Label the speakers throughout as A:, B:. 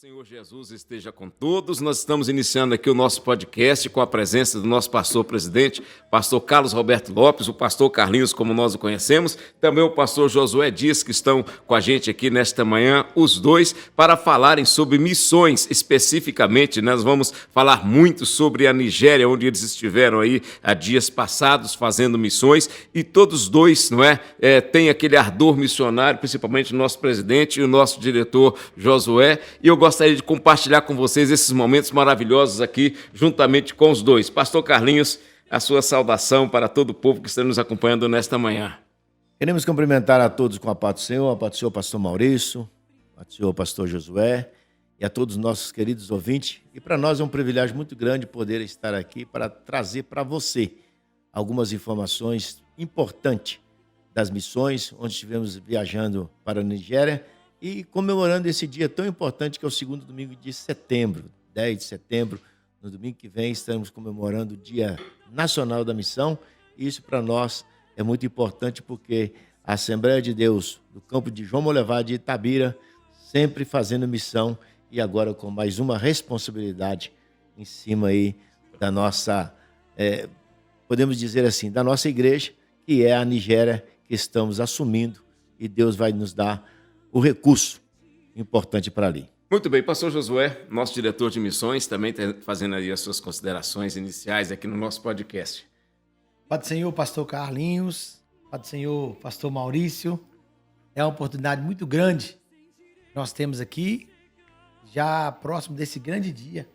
A: Senhor Jesus esteja com todos. Nós estamos iniciando aqui o nosso podcast com a presença do nosso pastor presidente, pastor Carlos Roberto Lopes, o pastor Carlinhos, como nós o conhecemos, também o pastor Josué Dias, que estão com a gente aqui nesta manhã, os dois, para falarem sobre missões especificamente. Nós vamos falar muito sobre a Nigéria, onde eles estiveram aí há dias passados fazendo missões, e todos dois, não é, têm aquele ardor missionário, principalmente o nosso presidente e o nosso diretor Josué, e eu gostaria de compartilhar com vocês esses momentos maravilhosos aqui, juntamente com os dois. Pastor Carlinhos, a sua saudação para todo o povo que está nos acompanhando nesta manhã.
B: Queremos cumprimentar a todos com a paz do Senhor, pastor Maurício, a paz do Senhor, pastor Josué, e a todos os nossos queridos ouvintes. E para nós é um privilégio muito grande poder estar aqui para trazer para você algumas informações importantes das missões, onde estivemos viajando para a Nigéria, e comemorando esse dia tão importante que é o segundo domingo de setembro, 10 de setembro. No domingo que vem estamos comemorando o Dia Nacional da Missão. E isso para nós é muito importante porque a Assembleia de Deus do campo de João Molevá de Itabira sempre fazendo missão e agora com mais uma responsabilidade em cima aí da nossa, podemos dizer assim, da nossa igreja, que é a Nigéria, que estamos assumindo, e Deus vai nos dar o recurso importante para ali.
A: Muito bem, pastor Josué, nosso diretor de missões, também está fazendo aí as suas considerações iniciais aqui no nosso podcast.
C: Pai do Senhor, pastor Carlinhos, Pai do Senhor, pastor Maurício, é uma oportunidade muito grande que nós temos aqui, já próximo desse grande dia,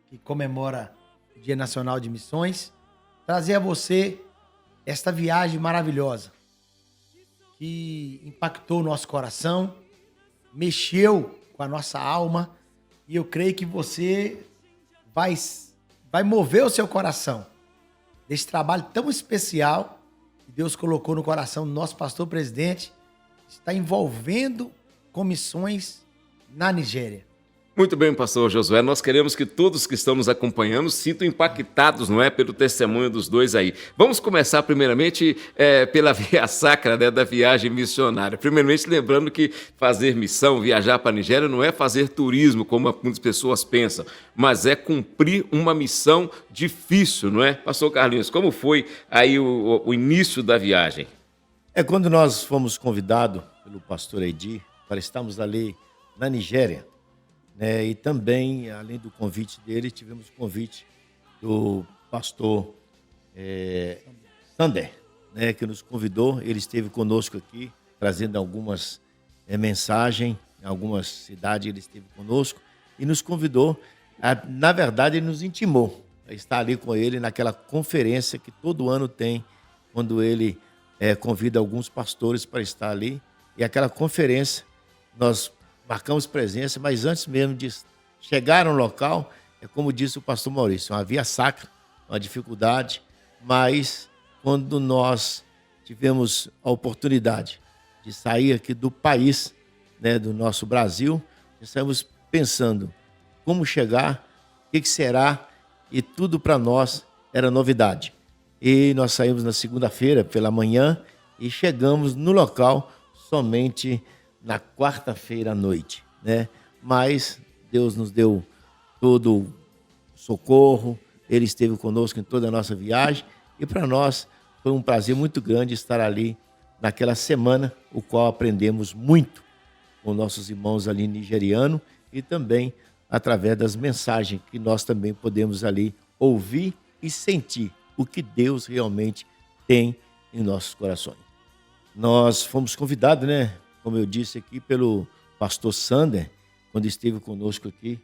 C: que comemora o Dia Nacional de Missões, trazer a você esta viagem maravilhosa, que impactou o nosso coração, mexeu com a nossa alma, e eu creio que você vai mover o seu coração desse trabalho tão especial que Deus colocou no coração do nosso pastor presidente, está envolvendo com missões na Nigéria.
A: Muito bem, pastor Josué, nós queremos que todos que estão nos acompanhando sintam impactados, não é, pelo testemunho dos dois aí. Vamos começar primeiramente pela via sacra, né, da viagem missionária. Primeiramente, lembrando que fazer missão, viajar para a Nigéria, não é fazer turismo, como muitas pessoas pensam, mas é cumprir uma missão difícil, não é? Pastor Carlinhos, como foi aí o início da viagem?
B: Quando nós fomos convidados pelo pastor Edi para estarmos ali na Nigéria, e também, além do convite dele, tivemos o convite do pastor Sander, que nos convidou. Ele esteve conosco aqui, trazendo algumas mensagens, em algumas cidades ele esteve conosco e nos convidou. Na verdade, ele nos intimou a estar ali com ele naquela conferência que todo ano tem, quando ele convida alguns pastores para estar ali. E aquela conferência, nós marcamos presença, mas antes mesmo de chegar no local, como disse o pastor Maurício, uma via sacra, uma dificuldade, mas quando nós tivemos a oportunidade de sair aqui do país, do nosso Brasil, estamos pensando como chegar, o que será, e tudo para nós era novidade. E nós saímos na segunda-feira pela manhã e chegamos no local somente na quarta-feira à noite, Mas Deus nos deu todo o socorro, Ele esteve conosco em toda a nossa viagem, e para nós foi um prazer muito grande estar ali naquela semana, o qual aprendemos muito com nossos irmãos ali nigerianos, e também através das mensagens que nós também podemos ali ouvir e sentir o que Deus realmente tem em nossos corações. Nós fomos convidados, como eu disse aqui, pelo pastor Sander, quando esteve conosco aqui,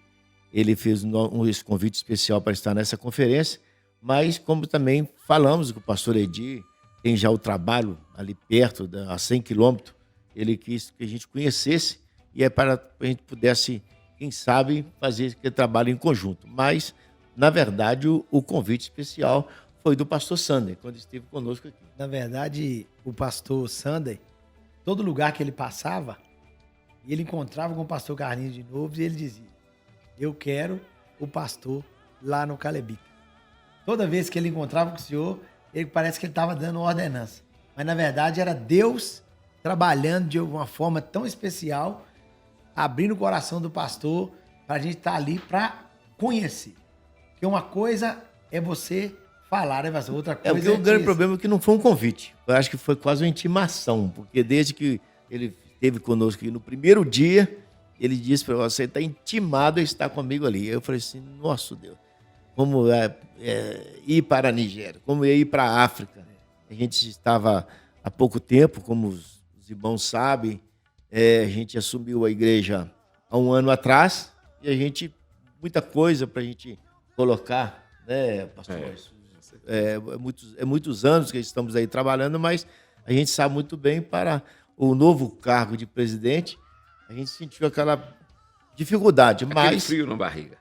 B: ele fez esse convite especial para estar nessa conferência, mas como também falamos com o pastor Edi, tem já o trabalho ali perto, a 100 quilômetros, ele quis que a gente conhecesse, e para que a gente pudesse, quem sabe, fazer esse trabalho em conjunto. Mas, na verdade, o convite especial foi do pastor Sander, quando esteve conosco aqui.
C: Na verdade, o pastor Sander, todo lugar que ele passava, ele encontrava com o pastor Carlinhos de novo e ele dizia: eu quero o pastor lá no Calebica. Toda vez que ele encontrava com o senhor, ele parece que ele estava dando ordenança. Mas, na verdade, era Deus trabalhando de uma forma tão especial, abrindo o coração do pastor para a gente estar ali para conhecer. Porque uma coisa é você falar, né, pastor? Outra coisa
B: Porque o grande problema é que não foi um convite. Eu acho que foi quase uma intimação, porque desde que ele esteve conosco aqui no primeiro dia, ele disse para você, está intimado a estar comigo ali. Eu falei assim, nossa Deus, como ir para a Nigéria, como ir para a África. A gente estava há pouco tempo, como os irmãos sabem, a gente assumiu a igreja há um ano atrás, e a gente, muita coisa para a gente colocar, né, pastor? Muitos anos que estamos aí trabalhando, mas a gente sabe muito bem, para o novo cargo de presidente, a gente sentiu aquela dificuldade.
A: Aquele frio na barriga.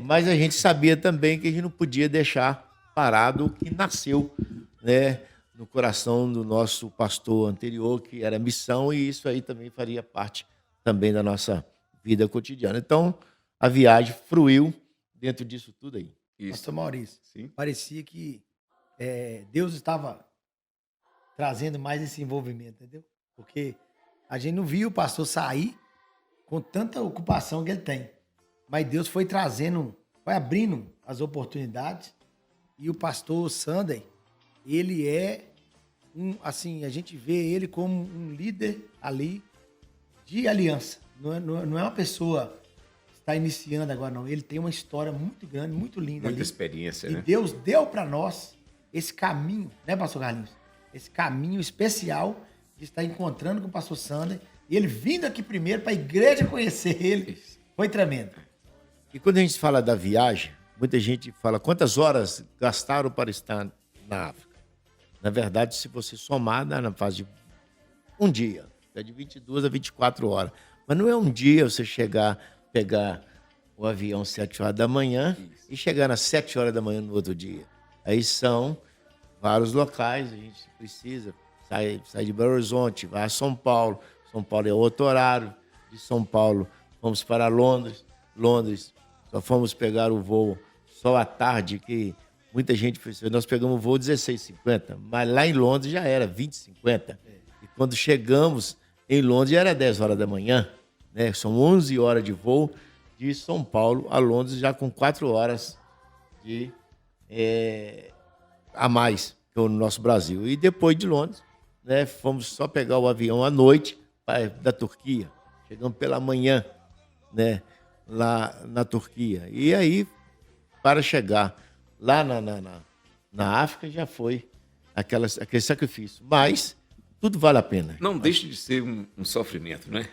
B: Mas a gente sabia também que a gente não podia deixar parado o que nasceu, né, no coração do nosso pastor anterior, que era missão, e isso aí também faria parte também da nossa vida cotidiana. Então, a viagem fruiu dentro disso tudo aí.
A: Isso.
C: Pastor Maurício,
A: Sim.
C: parecia que Deus estava trazendo mais esse envolvimento, entendeu? Porque a gente não viu o pastor sair com tanta ocupação que ele tem. Mas Deus foi trazendo, foi abrindo as oportunidades. E o pastor Sunday, ele é assim, a gente vê ele como um líder ali de aliança. Não é uma pessoa que está iniciando agora, não. Ele tem uma história muito grande, muito linda.
A: Muita experiência,
C: e
A: né?
C: Deus deu para nós esse caminho, né, pastor Carlinhos? Esse caminho especial de estar encontrando com o pastor Sander. E ele vindo aqui primeiro para a igreja conhecer ele. Foi tremendo.
B: E quando a gente fala da viagem, muita gente fala quantas horas gastaram para estar na África. Na verdade, se você somar na fase de um dia, é de 22 a 24 horas. Mas não é um dia você chegar, pegar o avião às 7 horas da manhã e chegar às 7 horas da manhã no outro dia. Aí são vários locais, a gente precisa sair de Belo Horizonte, vai a São Paulo. São Paulo é outro horário. De São Paulo, vamos para Londres. Londres, só fomos pegar o voo só à tarde, que muita gente fez. Nós pegamos o voo 16h50, mas lá em Londres já era 20h50. E quando chegamos em Londres já era 10 horas da manhã, né? São 11 horas de voo de São Paulo a Londres, já com 4 horas a mais que o nosso Brasil. E depois de Londres, né, fomos só pegar o avião à noite da Turquia. Chegamos pela manhã, né, lá na Turquia. E aí, para chegar lá na África, já foi aquele sacrifício. Mas tudo vale a pena.
A: Não deixa de ser um sofrimento, né?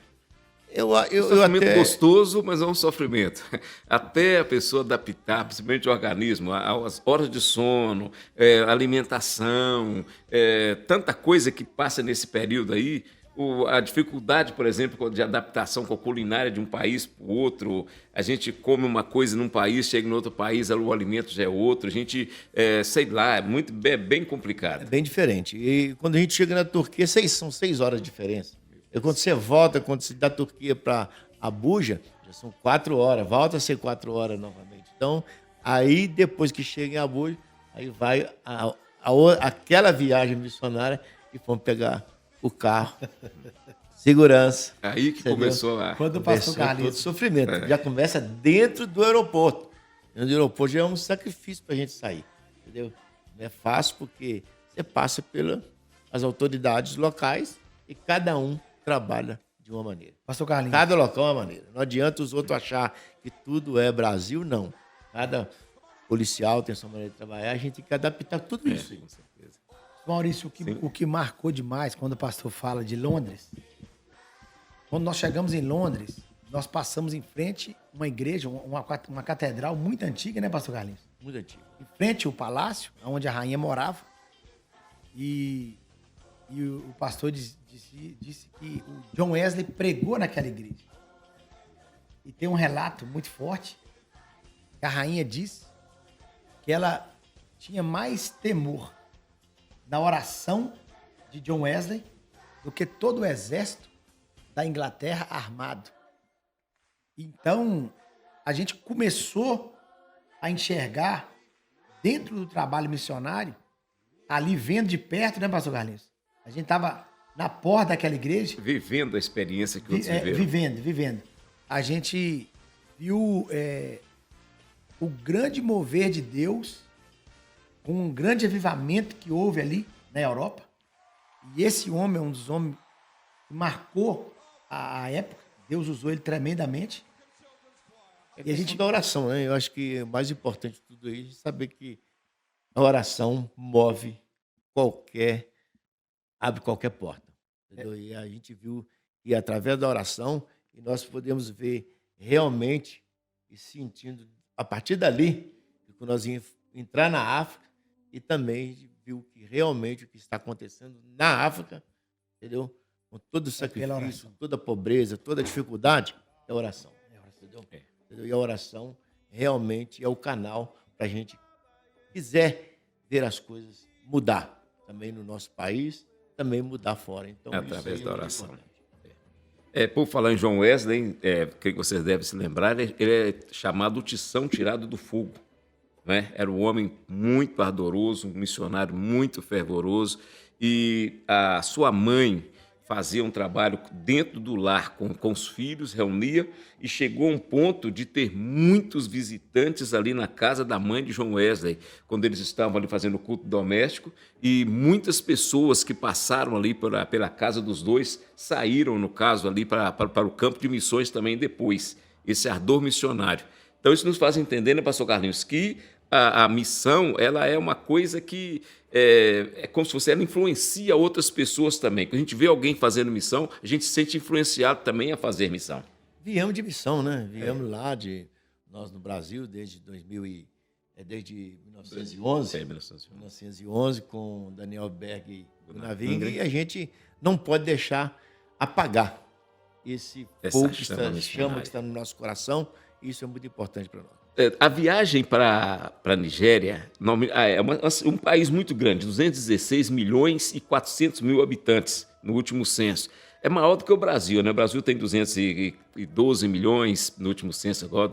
B: Eu
A: sofrimento gostoso, mas é um sofrimento. Até a pessoa adaptar, principalmente o organismo, as horas de sono, alimentação, tanta coisa que passa nesse período aí. A dificuldade, por exemplo, de adaptação com a culinária de um país para o outro. A gente come uma coisa num país, chega em outro país, o alimento já é outro. A gente, sei lá, é bem complicado.
B: É bem diferente. E quando a gente chega na Turquia, são 6 horas de diferença. E quando você volta, da Turquia para Abuja, já são 4 horas. Volta a ser 4 horas novamente. Então, aí depois que chega em Abuja, aí vai aquela viagem missionária e fomos pegar o carro, segurança.
A: Aí que entendeu? Começou a...
C: Quando o pastor Carlinhos...
B: sofrimento. Já começa dentro do aeroporto. Dentro do aeroporto já é um sacrifício para a gente sair. Entendeu? Não é fácil porque você passa pelas autoridades locais e cada um trabalha de uma maneira.
C: Pastor Carlinhos.
B: Cada local é uma maneira. Não adianta os outros achar que tudo é Brasil, não. Cada policial tem sua maneira de trabalhar, a gente tem que adaptar tudo isso.
A: Com certeza.
C: Maurício, o que marcou demais quando o pastor fala de Londres, quando nós chegamos em Londres, nós passamos em frente a uma igreja, uma catedral muito antiga, né, pastor Carlinhos?
B: Muito antiga.
C: Em frente ao palácio, onde a rainha morava. E o pastor disse que o John Wesley pregou naquela igreja. E tem um relato muito forte que a rainha disse que ela tinha mais temor na oração de John Wesley do que todo o exército da Inglaterra armado. Então, a gente começou a enxergar dentro do trabalho missionário, ali vendo de perto, né, pastor Carlinhos? A gente estava na porta daquela igreja,
A: Vivendo a experiência que outros viveram.
C: vivendo. A gente viu o grande mover de Deus, com um grande avivamento que houve ali na Europa. E esse homem é um dos homens que marcou a época. Deus usou ele tremendamente.
B: E a gente da oração, né? Eu acho que o mais importante de tudo isso é saber que a oração abre qualquer porta. Entendeu? E a gente viu que através da oração nós podemos ver realmente e sentindo a partir dali que nós íamos entrar na África e também viu que realmente o que está acontecendo na África, entendeu? Com todo o sacrifício, toda a pobreza, toda a dificuldade, é oração. Entendeu? Entendeu? E a oração realmente é o canal para a gente quiser ver as coisas mudar também no nosso país, também mudar fora. Então,
A: através
B: isso
A: da
B: é muito
A: oração.
B: importante.
A: Por falar em John Wesley, que vocês devem se lembrar, ele é chamado o tição tirado do fogo. Né? Era um homem muito ardoroso, um missionário muito fervoroso, e a sua mãe fazia um trabalho dentro do lar com os filhos, reunia, e chegou a um ponto de ter muitos visitantes ali na casa da mãe de John Wesley, quando eles estavam ali fazendo o culto doméstico, e muitas pessoas que passaram ali pela casa dos dois saíram, no caso, ali para o campo de missões também depois, esse ardor missionário. Então isso nos faz entender, né, pastor Carlinhos, que a missão ela é uma coisa que é como se ela influencia outras pessoas também. Quando a gente vê alguém fazendo missão, a gente se sente influenciado também a fazer missão.
B: Viemos de missão, né? Viemos lá nós no Brasil desde 1911. 1911 com Daniel Berg e Gunaving, e a gente não pode deixar apagar esse fogo que chama que está no nosso coração. Isso é muito importante para nós.
A: A viagem para a Nigéria é um país muito grande, 216 milhões e 400 mil habitantes no último censo. É maior do que o Brasil, né? O Brasil tem 212 milhões no último censo, agora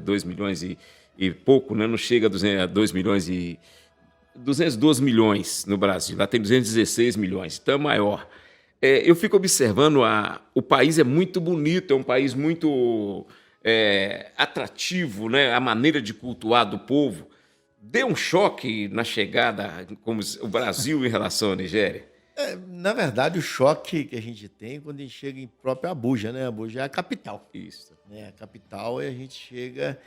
A: 2 milhões e pouco, né? Não chega a 2 milhões e 212 milhões no Brasil, lá tem 216 milhões, então é maior. Eu fico observando, o país é muito bonito, é um país muito atrativo, né? A maneira de cultuar do povo. Deu um choque na chegada, como o Brasil em relação à Nigéria?
B: Na verdade, o choque que a gente tem quando a gente chega em próprio Abuja, né? Abuja é a capital.
A: Isso.
B: Né? A capital, e a gente chega,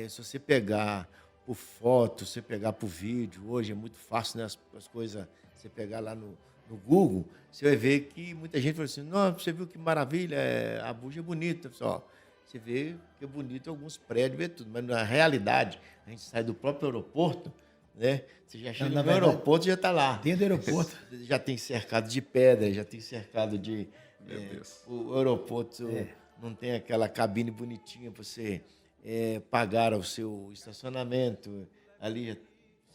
B: se você pegar por foto, você pegar por vídeo, hoje é muito fácil, né? As coisas, você pegar lá no Google, você vai ver que muita gente fala assim, não, você viu que maravilha, Abuja é bonita, pessoal. Você vê que é bonito alguns prédios, vê tudo, mas na realidade, a gente sai do próprio aeroporto, né? Você já chega no aeroporto e já está lá.
C: Dentro do aeroporto.
B: Já tem cercado de pedra, já tem cercado de... o aeroporto não tem aquela cabine bonitinha para você pagar o seu estacionamento. Ali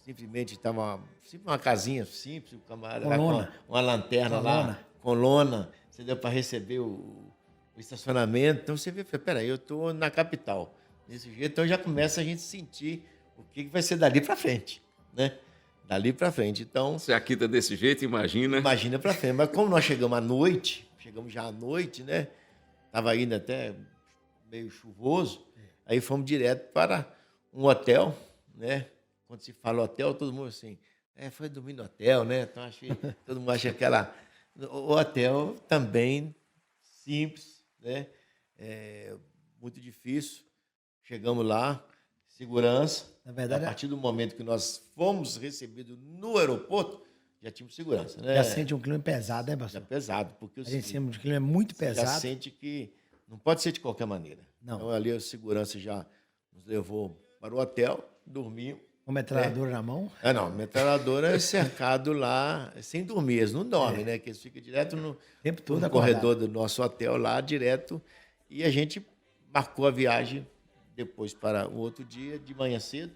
B: simplesmente está uma casinha simples, o camarada com uma lanterna lá, com lona. Você deu para receber o estacionamento. Então você vê, peraí, eu estou na capital. Desse jeito, então já começa a gente sentir o que vai ser dali para frente, né? Dali para frente. Então,
A: se aqui está desse jeito, imagina.
B: Imagina para frente. Mas como nós chegamos já à noite, né? Estava ainda até meio chuvoso. Aí fomos direto para um hotel, né? Quando se fala hotel, todo mundo assim, foi dormir no hotel, né? Então todo mundo acha o hotel também simples, né? Muito difícil. Chegamos lá, segurança.
C: Na verdade,
B: a partir do momento que nós fomos recebidos no aeroporto, já tínhamos segurança, né?
C: Já sente um clima pesado, né, pastor?
B: Já pesado, porque
C: a gente sente um clima muito pesado.
B: Já sente que não pode ser de qualquer maneira.
C: Não.
B: Então ali a segurança já nos levou para o hotel, dormimos.
C: Com metralhadora na mão?
B: Não, metralhadora é cercado lá, sem dormir, eles não dormem, né? Que eles ficam direto no corredor do nosso hotel lá, direto, e a gente marcou a viagem depois para o outro dia, de manhã cedo,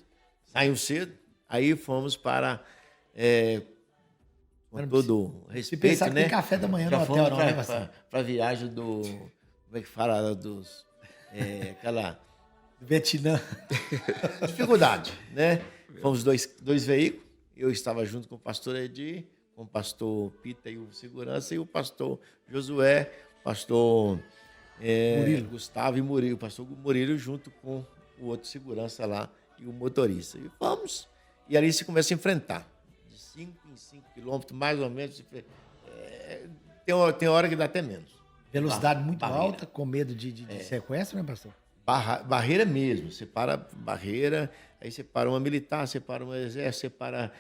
B: saiu cedo, aí fomos para, com todo respeito,
C: pensar que
B: né?
C: tem café da manhã no hotel, não, né, Marcelo?
B: Para a viagem do, como é que fala, aquela...
C: Vietnã.
B: Dificuldade, né? Fomos dois veículos, eu estava junto com o pastor Edi, com o pastor Pita e o segurança, e o pastor Josué, pastor Gustavo e Murilo, o pastor Murilo junto com o outro segurança lá e o motorista. E vamos. E ali se começa a enfrentar. De 5 em 5 quilômetros, mais ou menos. Tem hora que dá até menos.
C: Velocidade muito alta, com medo de sequestro, né, pastor?
B: Barreira mesmo. Você para barreira, aí você para uma militar, você para um exército, você para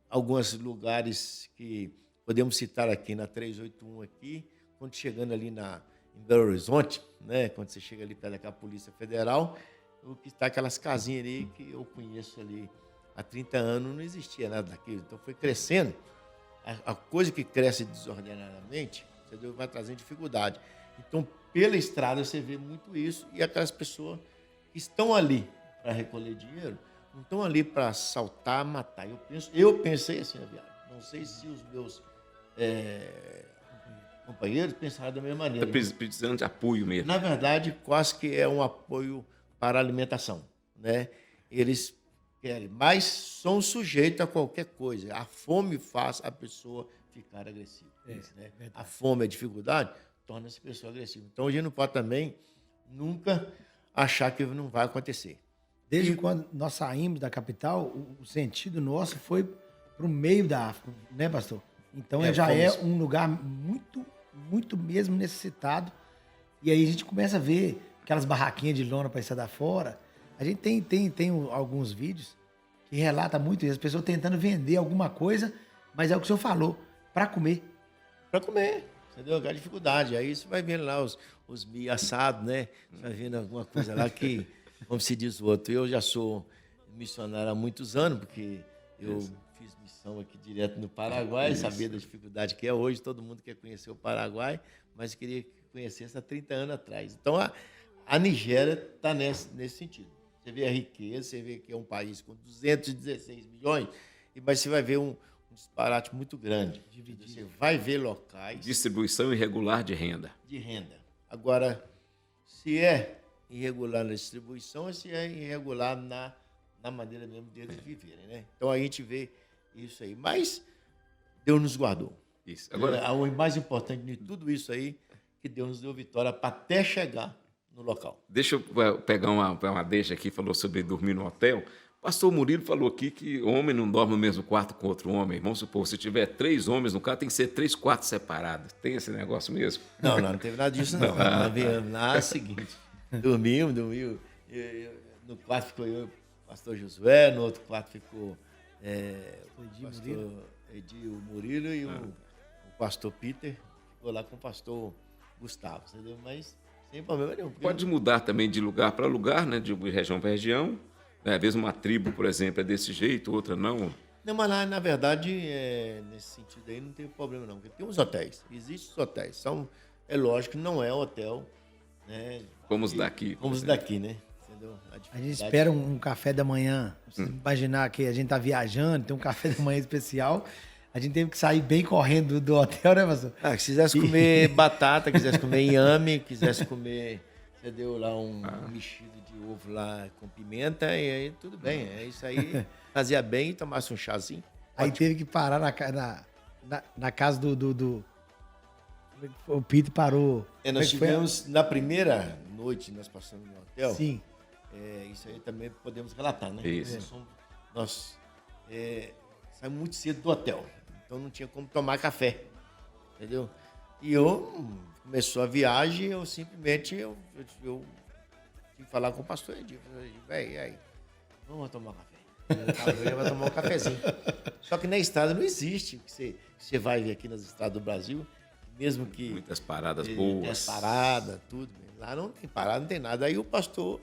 B: alguns lugares que podemos citar aqui na 381 aqui, quando chegando ali em Belo Horizonte, né, quando você chega ali perto daquela Polícia Federal, o que está aquelas casinhas ali que eu conheço ali há 30 anos, não existia nada daquilo. Então foi crescendo. A coisa que cresce desordenadamente, entendeu? Vai trazendo dificuldade. Então, pela estrada você vê muito isso, e aquelas pessoas que estão ali para recolher dinheiro, não estão ali para assaltar, matar. Eu pensei assim, não sei se os meus companheiros pensaram da mesma maneira.
A: Está precisando de apoio mesmo.
B: Na verdade, quase que é um apoio para a alimentação, né? Eles querem, mas são sujeitos a qualquer coisa. A fome faz a pessoa ficar agressiva. Né? A fome, a dificuldade, torna essa pessoa agressiva. Então, a gente não pode também nunca achar que não vai acontecer.
C: Desde quando nós saímos da capital, o sentido nosso foi para o meio da África, né, pastor? Então, já é um lugar muito, muito mesmo necessitado. E aí a gente começa a ver aquelas barraquinhas de lona para estar fora. A gente tem alguns vídeos que relatam muito isso. As pessoas tentando vender alguma coisa, mas é o que o senhor falou, para comer.
B: Para comer, entendeu? A dificuldade. Aí você vai vendo lá os milho assados, né? Você vai vendo alguma coisa lá que, como se diz o outro, eu já sou missionário há muitos anos, porque eu fiz missão aqui direto no Paraguai, sabia da dificuldade que é hoje. Todo mundo quer conhecer o Paraguai, mas queria que conhecesse há 30 anos atrás. Então, a Nigéria está nesse sentido. Você vê a riqueza, você vê que é um país com 216 milhões, mas você vai ver um disparate muito grande. Você vai ver locais...
A: Distribuição irregular de renda.
B: Agora, se é irregular na distribuição, ou se é irregular na maneira mesmo deles viverem, né? Então, a gente vê isso aí. Mas Deus nos guardou.
A: Isso. Agora,
B: o mais importante de tudo isso aí, que Deus nos deu vitória para até chegar no local.
A: Deixa eu pegar uma deixa aqui, falou sobre dormir no hotel. O pastor Murilo falou aqui que homem não dorme no mesmo quarto com outro homem. Vamos supor, se tiver 3 homens no quarto, tem que ser 3 quartos separados. Tem esse negócio mesmo?
B: Não teve nada disso, não. É o seguinte, dormimos. No quarto ficou eu, o pastor Josué, no outro quarto ficou o pastor Edi, o Murilo, e o pastor Peter ficou lá com o pastor Gustavo, entendeu? Mas sem problema nenhum.
A: Pode mudar também de lugar para lugar, né? De região para região. Às vezes uma tribo, por exemplo, é desse jeito, outra não.
B: Não, mas na verdade, nesse sentido aí, não tem problema não. Porque tem uns hotéis, existem os hotéis. É lógico que não é hotel, né?
A: Como os daqui.
B: Como os daqui, né? Entendeu?
C: A gente espera um café da manhã. Se imaginar que a gente tá viajando, tem um café da manhã especial. A gente teve que sair bem correndo do hotel, né, pastor?
B: Se quisesse comer batata, quisesse comer inhame, quisesse comer, você deu lá um mexido de ovo lá com pimenta, e aí tudo bem. É isso aí, fazia bem e tomasse um chazinho.
C: Aí teve que parar na casa do... O Peter parou.
B: Nós tivemos, na primeira noite, nós passamos no hotel.
C: Sim.
B: Isso aí também podemos relatar, né?
A: Isso.
B: Nós saímos muito cedo do hotel. Então não tinha como tomar café, entendeu? E começou a viagem, eu simplesmente eu tive que falar com o pastor Edir. Falei, velho, aí, vamos tomar café. Eu ia tomar um cafezinho. Só que na estrada não existe, você vai ver aqui nas estradas do Brasil, mesmo que...
A: Muitas paradas boas.
B: Muitas paradas, tudo. Lá não tem parada, não tem nada. Aí o pastor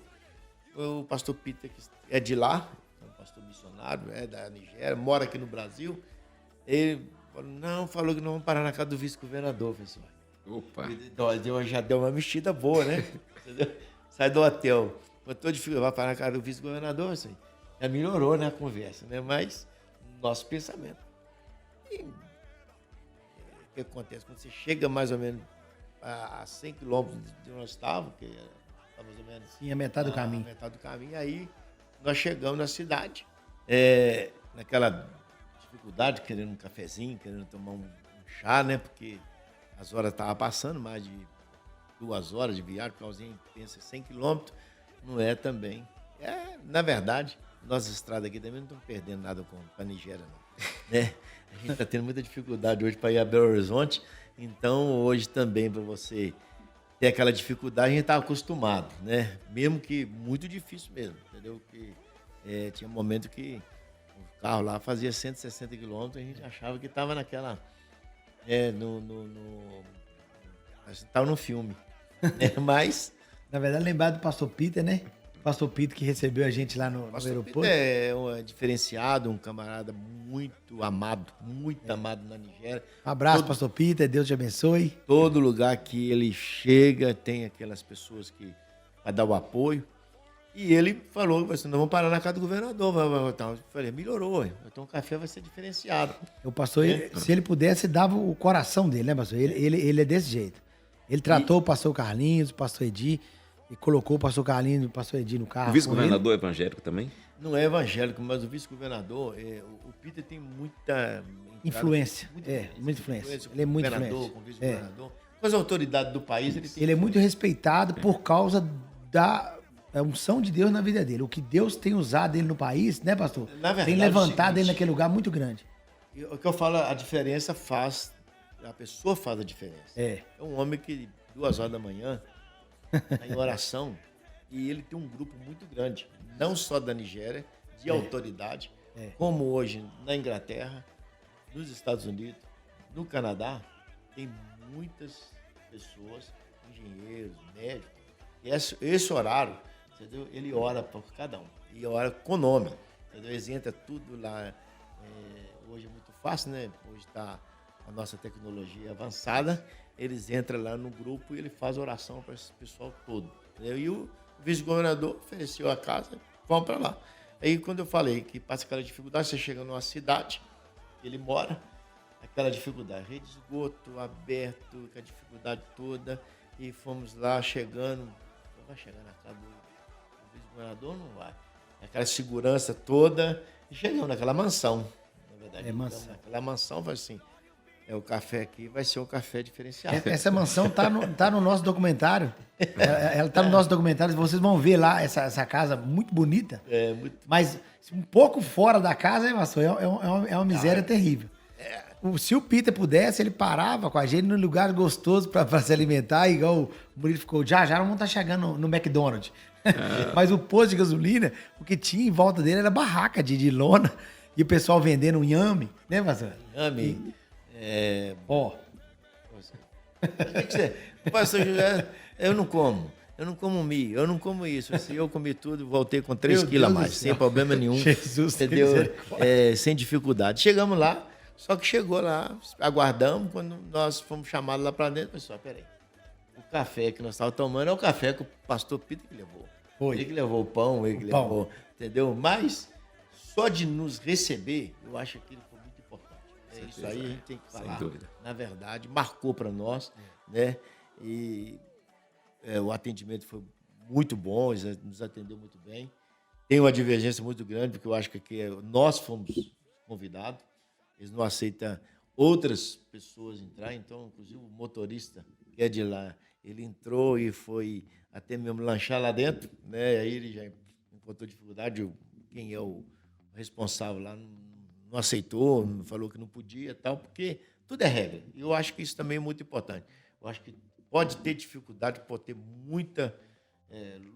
B: Peter, que é de lá, é um pastor missionário, da Nigéria, mora aqui no Brasil. Ele falou que não vamos parar na casa do vice-governador, pessoal.
A: Opa!
B: Já deu uma mexida boa, né? Sai do hotel. Eu tô difícil, vai parar na casa do vice-governador, assim. Já melhorou, né, a conversa, né? Mas nosso pensamento. E o que acontece? Quando você chega mais ou menos a 100 quilômetros de onde nós estávamos, que era mais ou menos...
C: Sim, a metade do caminho.
B: Metade do caminho. Aí nós chegamos na cidade, naquela dificuldade, querendo um cafezinho, querendo tomar um chá, né? Porque as horas estavam passando, mais de 2 horas de viagem, porque alguém pensa 100 quilômetros, não é também. Na verdade, nossas estradas aqui também não estão perdendo nada com a Nigéria, não. Né? A gente está tendo muita dificuldade hoje para ir a Belo Horizonte, então hoje também para você ter aquela dificuldade, a gente está acostumado, né? Mesmo que muito difícil mesmo, entendeu? Que, tinha um momento que o carro lá fazia 160 quilômetros, a gente achava que estava naquela... estava no filme, né? Mas...
C: Na verdade, lembrar do pastor Peter, né? O pastor Peter que recebeu a gente lá no aeroporto.
B: Peter é um diferenciado, um camarada muito amado na Nigéria.
C: Um abraço, pastor Peter, Deus te abençoe.
B: Todo lugar que ele chega tem aquelas pessoas que para dar o apoio. E ele falou, nós vamos parar na casa do governador. Eu falei, melhorou, então o café vai ser diferenciado.
C: O pastor, se ele pudesse, dava o coração dele, né, pastor? Ele é desse jeito. Ele tratou o pastor Carlinhos, o pastor Edi, e colocou o pastor Carlinhos e o pastor Edi no carro.
A: O vice-governador evangélico também?
B: Não é evangélico, mas o vice-governador, o Peter tem muita...
C: Influência, muita influência. Ele é muito influente.
B: Com o vice-governador, com as autoridades do país,
C: ele é muito respeitado por causa da unção de Deus na vida dele. O que Deus tem usado ele no país, né, pastor?
B: Na verdade,
C: tem levantado ele naquele lugar muito grande.
B: O que eu falo, a diferença a pessoa faz a diferença.
C: É
B: um homem que 2 horas da manhã está em oração e ele tem um grupo muito grande, não só da Nigéria, de autoridade, como hoje na Inglaterra, nos Estados Unidos, no Canadá, tem muitas pessoas, engenheiros, médicos, e esse horário, entendeu? Ele ora por cada um, e ora com nome, entendeu? Eles entram tudo lá, hoje é muito fácil, né? Hoje está a nossa tecnologia avançada, eles entram lá no grupo e ele faz oração para esse pessoal todo. Entendeu? E o vice-governador ofereceu a casa, vamos para lá. Aí quando eu falei que passa aquela dificuldade, você chega numa cidade, ele mora, aquela dificuldade, rede de esgoto aberto, com a dificuldade toda, e fomos lá chegando, não vai chegar na casa do vice-governador, não vai. Aquela segurança toda, e chegamos naquela mansão, na verdade.
C: Mansão.
B: Naquela mansão, foi assim, o café aqui vai ser um café diferenciado.
C: Essa mansão tá no nosso documentário. Ela tá no nosso documentário. Vocês vão ver lá essa casa muito bonita. Mas um pouco fora da casa, né, pastor? É uma miséria terrível. Se o Peter pudesse, ele parava com a gente num lugar gostoso para se alimentar, igual o Murilo ficou. Já não vamos estar chegando no McDonald's. Mas o posto de gasolina, o que tinha em volta dele era barraca de lona. E o pessoal vendendo um inhame, né, pastor?
B: Inhame. Pastor José, eu não como milho, eu não como isso. Se eu comi tudo, voltei com 3 quilos a mais, sem problema nenhum.
C: Jesus,
B: entendeu? Sem dificuldade. Chegamos lá, só que chegou lá, aguardamos, quando nós fomos chamados lá para dentro, pessoal, peraí, o café que nós estávamos tomando é o café que o pastor Peter que levou.
C: Foi.
B: Ele que levou o pão, ele que levou, entendeu? Mas só de nos receber, eu acho que ele foi muito importante. Isso aí a gente tem que falar.
A: Sem dúvida.
B: Na verdade, marcou para nós, né? E o atendimento foi muito bom, eles nos atendeu muito bem. Tem uma divergência muito grande, porque eu acho que aqui nós fomos convidados, eles não aceitam outras pessoas entrar, então, inclusive, o motorista que é de lá, ele entrou e foi até mesmo lanchar lá dentro, né? Aí ele já encontrou dificuldade, quem é o responsável lá não aceitou, falou que não podia, tal, porque tudo é regra. E eu acho que isso também é muito importante. Eu acho que pode ter dificuldade, pode ter muita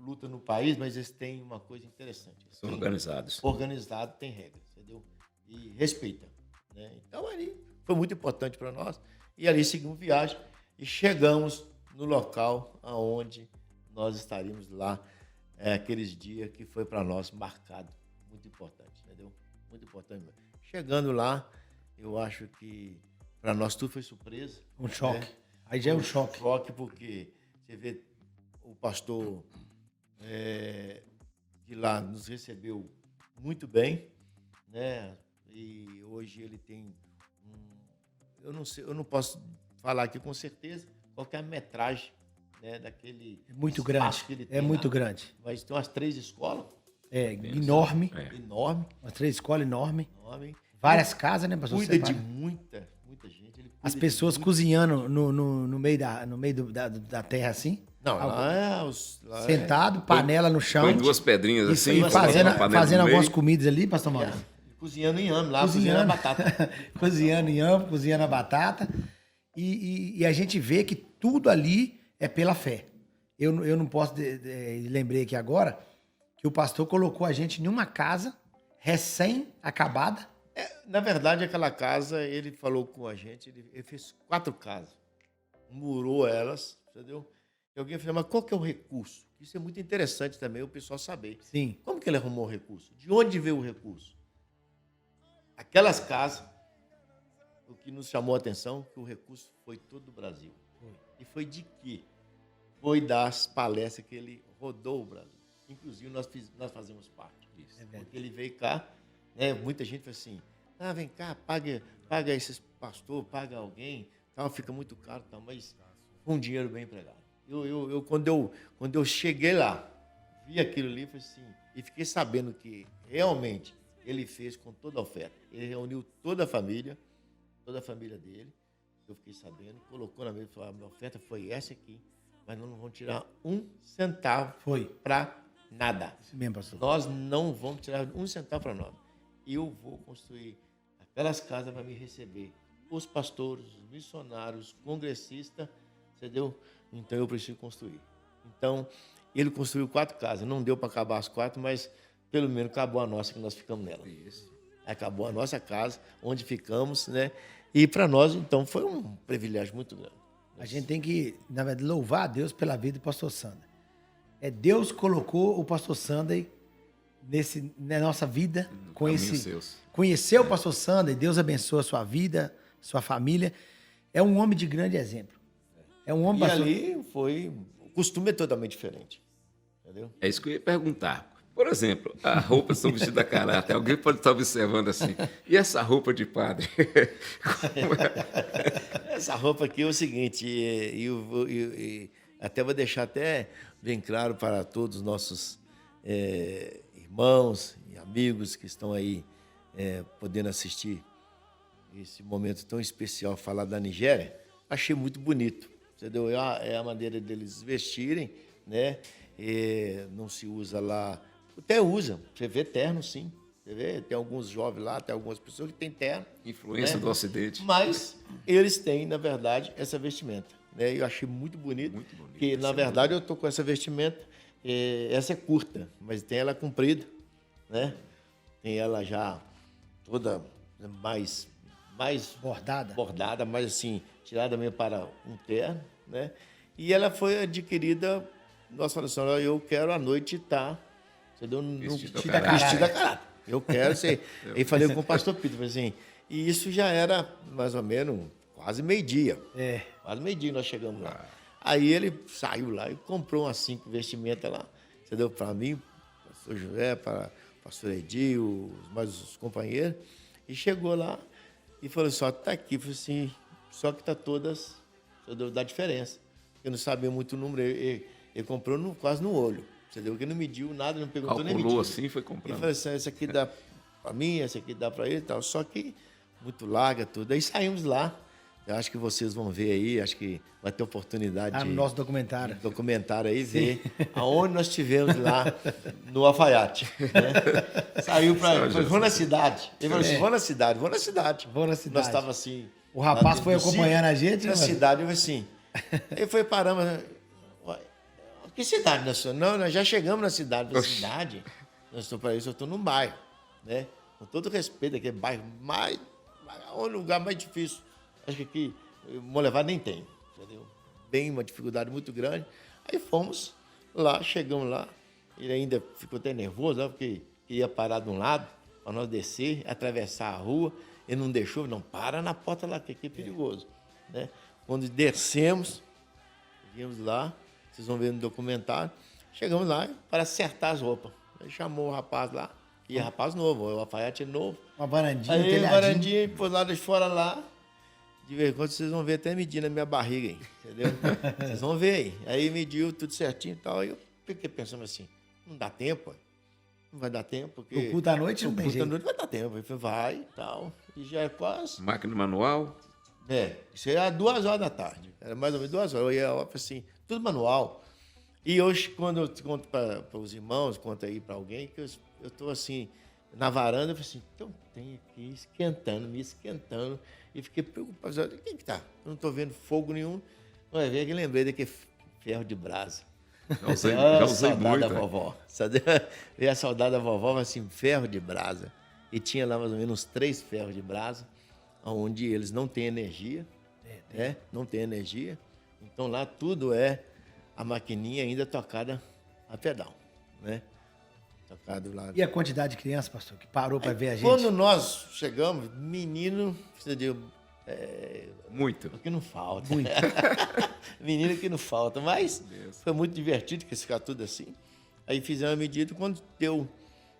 B: luta no país, mas eles têm uma coisa interessante.
A: São organizados.
B: Organizado, tem regras, entendeu? E respeitam. Né? Então, ali foi muito importante para nós. E ali seguimos viagem e chegamos no local onde nós estaríamos lá aqueles dias que foi para nós marcado. Muito importante, entendeu? Muito importante. Chegando lá, eu acho que para nós tudo foi surpresa.
C: Um choque. Né? Aí já é um choque.
B: Choque porque você vê o pastor de lá nos recebeu muito bem, né? E hoje ele tem eu não sei, eu não posso falar aqui com certeza qual que é a metragem, né, daquele
C: muito grande.
B: Que ele tem
C: muito
B: lá.
C: grande.
B: Mas tem umas 3 escolas.
C: Enorme.
B: Enorme.
C: Umas 3 escolas enormes. Várias casas, né, pastor?
B: Cuida de
C: Separa.
B: muita gente. Ele cuida
C: As
B: de
C: pessoas
B: muita-
C: cozinhando no meio da terra assim.
B: Não, lá
C: Sentado, panela no chão.
A: Põe duas pedrinhas
C: Isso
A: assim,
C: aí, fazendo,
A: uma panela
C: fazendo
A: no meio.
C: algumas comidas ali, pastor Maurício.
B: cozinhando inhame lá, cozinhando a batata.
C: Cozinhando inhame, cozinhando a batata. E a gente vê que tudo ali é pela fé. Eu não posso... lembrei aqui agora que o pastor colocou a gente em uma casa recém-acabada.
B: Na verdade, aquela casa, ele falou com a gente, ele fez 4 casas, murou elas, entendeu? E alguém falou, mas qual que é o recurso? Isso é muito interessante também o pessoal saber.
C: Sim.
B: Como que ele arrumou o recurso? De onde veio o recurso? Aquelas casas, o que nos chamou a atenção, que o recurso foi todo do Brasil. E foi de quê? Foi das palestras que ele rodou o Brasil. Inclusive, nós fazemos parte disso. Porque ele veio cá, né, muita gente falou assim, vem cá, paga esses pastores, paga alguém, tal, fica muito caro, tal, mas com dinheiro bem empregado. Quando eu cheguei lá, vi aquilo ali, falei assim, e fiquei sabendo que realmente ele fez com toda a oferta. Ele reuniu toda a família dele, eu fiquei sabendo, colocou na mesa e falou, a minha oferta foi essa aqui, mas nós não vamos tirar um centavo para nada.
C: Isso mesmo, pastor.
B: Nós não vamos tirar um centavo para nós. Eu vou construir aquelas casas para me receber os pastores, os missionários, os congressistas, entendeu? Então eu preciso construir. Então, ele construiu 4 casas. Não deu para acabar as 4, mas pelo menos acabou a nossa, que nós ficamos nela.
A: Isso.
B: Acabou a nossa casa, onde ficamos, né? E para nós, então, foi um privilégio muito grande.
C: A gente tem que, na verdade, louvar a Deus pela vida do pastor Sander. Deus colocou o pastor Sander na nossa vida. Conheceu o pastor Sander, Deus abençoa a sua vida, sua família. É um homem de grande exemplo. É um homem
B: E ali foi... O costume é totalmente diferente. Entendeu?
A: É isso que eu ia perguntar. Por exemplo, a roupa são vestidas a caráter. Alguém pode estar observando assim. E essa roupa de padre?
B: Essa roupa aqui é o seguinte, até vou deixar até bem claro para todos os nossos irmãos e amigos que estão aí podendo assistir esse momento tão especial, falar da Nigéria. Achei muito bonito, entendeu? É a maneira deles vestirem, né? Não se usa lá... Até usa, você vê terno, sim. Você vê, tem alguns jovens lá, tem algumas pessoas que têm terno.
A: Influência, né, do Ocidente.
B: Mas eles têm, na verdade, essa vestimenta. Né? Eu achei muito bonito. Muito bonito. Porque, na verdade, eu estou com essa vestimenta. Essa é curta, mas tem ela comprida. Né? Tem ela já toda mais bordada, mais assim, tirada mesmo para um terno. Né? E ela foi adquirida, nós falamos assim, eu quero à noite estar... Vestido a caráter. Eu quero ser. Aí falei com o pastor Pito, falei assim, e isso já era mais ou menos quase meio-dia. Quase meio-dia nós chegamos lá. Aí ele saiu lá e comprou umas 5 vestimentas lá, entendeu? Para mim, pastor José, para o pastor Edi, mais os companheiros. E chegou lá e falou assim, tá aqui. Falei assim, só que tá todas, entendeu? Dá diferença. Eu não sabia muito o número, ele comprou quase no olho. Entendeu? Que não mediu nada, não perguntou nem mediu.
A: Calculou assim, foi comprando.
B: Ele falou assim, essa aqui dá para mim, essa aqui dá para ele e tal. Só que muito larga, tudo. Aí saímos lá. Eu acho que vocês vão ver aí, acho que vai ter oportunidade
C: no nosso documentário.
B: Documentário aí, ver aonde nós estivemos lá no Alfaiate. Né? Saiu para ele, vou na cidade. Ele falou assim, vou na cidade. Nós estávamos assim...
C: O rapaz foi acompanhando a gente?
B: Na cidade, eu falei assim... Ele foi parando, que cidade nós somos? Não, nós já chegamos na cidade. Na cidade? Nós estou para isso, eu estou num bairro, né? Com todo respeito, aquele bairro o lugar mais difícil. Acho que aqui, Molevado nem tem, entendeu? Tem uma dificuldade muito grande. Aí fomos lá, chegamos lá. Ele ainda ficou até nervoso, né? Porque ia parar de um lado, para nós descer, atravessar a rua. Ele não deixou, não, para na porta lá, que aqui é perigoso. Né? Quando descemos, viemos lá, vocês vão ver no documentário. Chegamos lá para acertar as roupas. Ele chamou o rapaz lá, e é rapaz novo, o alfaiate é novo.
C: Uma varandinha,
B: aí, uma varandinha, pôs lá de fora lá. De vez em quando vocês vão ver até medindo a minha barriga aí, entendeu? Vocês vão ver aí. Aí mediu tudo certinho e tal. Aí eu fiquei pensando assim, não dá tempo, não vai dar tempo, porque...
C: O culto à noite não tem
B: O culto à
C: jeito.
B: noite vai dar tempo. Eu falei, vai e tal. E já é quase...
A: Máquina manual.
B: Isso era 2 horas da tarde. Era mais ou menos 2 horas. Eu ia assim, tudo manual. E hoje, quando eu conto para os irmãos, conto aí para alguém, que eu estou assim, na varanda, eu falei assim, então tem aqui esquentando, me esquentando. E fiquei preocupado. O que está? Eu não estou vendo fogo nenhum. Vai ver que lembrei daquele ferro de brasa.
A: Já usei muito.
B: Da vovó. Veio a saudade da vovó, mas assim, ferro de brasa. E tinha lá mais ou menos uns 3 ferros de brasa, onde eles não têm energia, né? Não tem energia. Então lá tudo é a maquininha ainda tocada a pedal, né? Tocado lá.
C: E a quantidade de crianças, pastor, que parou para ver a gente?
B: Quando nós chegamos, menino, entendeu?
A: Muito.
B: O que não falta. Muito. Menino que não falta. Mas foi muito divertido que ficar tudo assim. Aí fizemos a medida. Quando deu,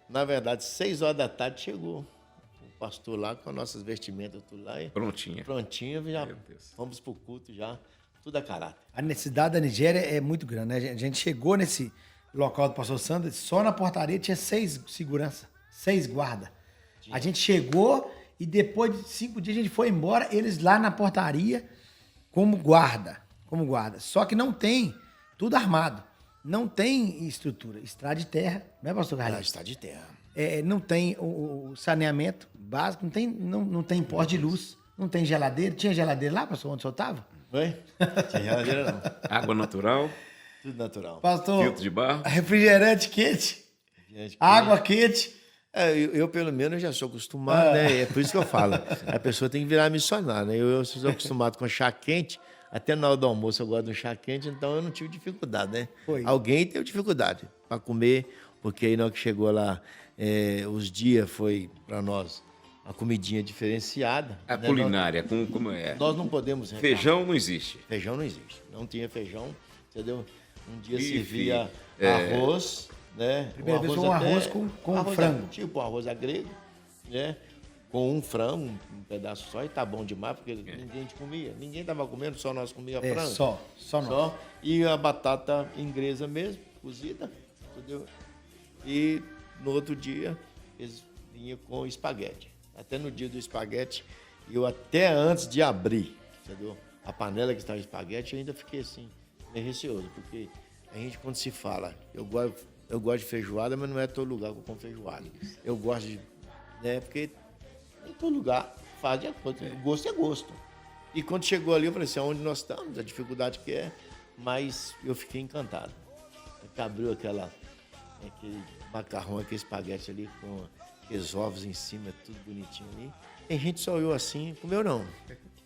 B: na verdade, 6 horas da tarde, chegou o pastor lá com as nossas vestimentas tudo lá.
A: Prontinha.
B: Já fomos pro culto já, tudo a caráter.
C: A necessidade da Nigéria é muito grande, né? A gente chegou nesse local do pastor Sandro, só na portaria tinha 6 segurança, 6 guardas. A gente chegou e depois de 5 dias a gente foi embora, eles lá na portaria como guarda. Só que não tem, tudo armado. Não tem estrutura, estrada de terra, não é, pastor Carlinhos?
B: Estrada de terra.
C: Não tem o saneamento básico, não tem poste de luz, não tem geladeira. Tinha geladeira lá, pastor, onde o senhor estava?
B: Foi? Tinha geladeira não.
A: Água natural.
B: Tudo natural.
C: Pastor,
A: Filtro de barro.
C: Refrigerante quente, água quente.
B: Eu, pelo menos, já sou acostumado, né? É por isso que eu falo. A pessoa tem que virar missionário, né? Eu sou acostumado com chá quente. Até na hora do almoço eu gosto de um chá quente, então eu não tive dificuldade, né?
C: Foi.
B: Alguém teve dificuldade para comer, porque aí na hora que chegou lá, os dias foi para nós uma comidinha diferenciada.
A: A
B: né?
A: culinária, como é?
B: Nós não podemos reclamar.
A: Feijão não existe.
B: Feijão não existe. Não tinha feijão, entendeu? Um dia
A: Bife,
B: servia arroz, né?
C: Primeira vez foi um arroz com
B: arroz
C: frango.
B: Tipo arroz a grego, né? Com um frango, um pedaço só, e tá bom demais, porque ninguém comia. Ninguém estava comendo, só nós comíamos frango.
C: Só nós.
B: E a batata inglesa mesmo, cozida, entendeu? E no outro dia, eles vinham com espaguete. Até no dia do espaguete, eu até antes de abrir, entendeu? A panela que estava espaguete, eu ainda fiquei assim, meio receoso, porque a gente, quando se fala, eu gosto de feijoada, mas não é todo lugar que eu como feijoada. Eu gosto de, né, porque em todo lugar faz de acordo, gosto é gosto. E quando chegou ali, eu falei assim, onde nós estamos, a dificuldade que é, mas eu fiquei encantado. Abriu aquele macarrão, aquele espaguete ali, com aqueles ovos em cima, tudo bonitinho ali. Tem gente só eu assim, comeu não.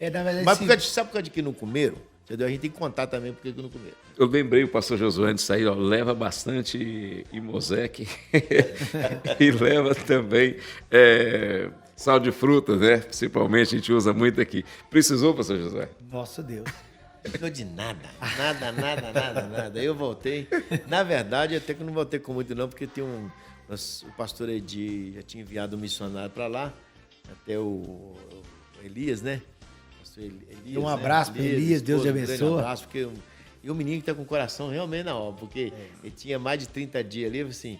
C: Na verdade,
B: Mas sabe por causa de que não comeram? Entendeu? A gente tem que contar também por que não comeram.
A: Eu lembrei o pastor Josué antes de sair, leva bastante Imosec e leva também sal de frutas, né? Principalmente a gente usa muito aqui. Precisou, pastor Josué?
C: Nossa Deus.
B: Não precisou de nada. Nada. Eu voltei. Na verdade, até que eu não voltei com muito não, porque tem o pastor Edi já tinha enviado um missionário para lá, até o Elias, né? Elias,
C: um abraço para Elias, Deus te abençoe.
B: Um abraço, porque o menino que está com o coração realmente na obra, porque ele tinha mais de 30 dias ali, assim,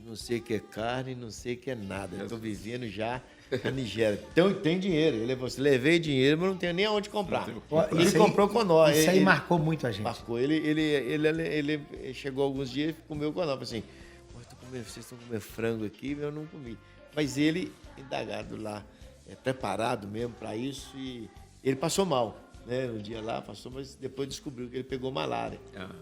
B: não sei o que é carne, não sei o que é nada. Estou vivendo já na Nigéria. Então tem dinheiro. Ele falou assim, levei dinheiro, mas não tenho nem aonde comprar. Ele comprou com nós.
C: Isso aí marcou muito a gente.
B: Marcou. Ele chegou alguns dias e comeu com nós. Falei assim, vocês estão comendo frango aqui, eu não comi. Mas ele, indagado lá, preparado mesmo para isso, e ele passou mal, né? No dia lá, passou, mas depois descobriu que ele pegou malária.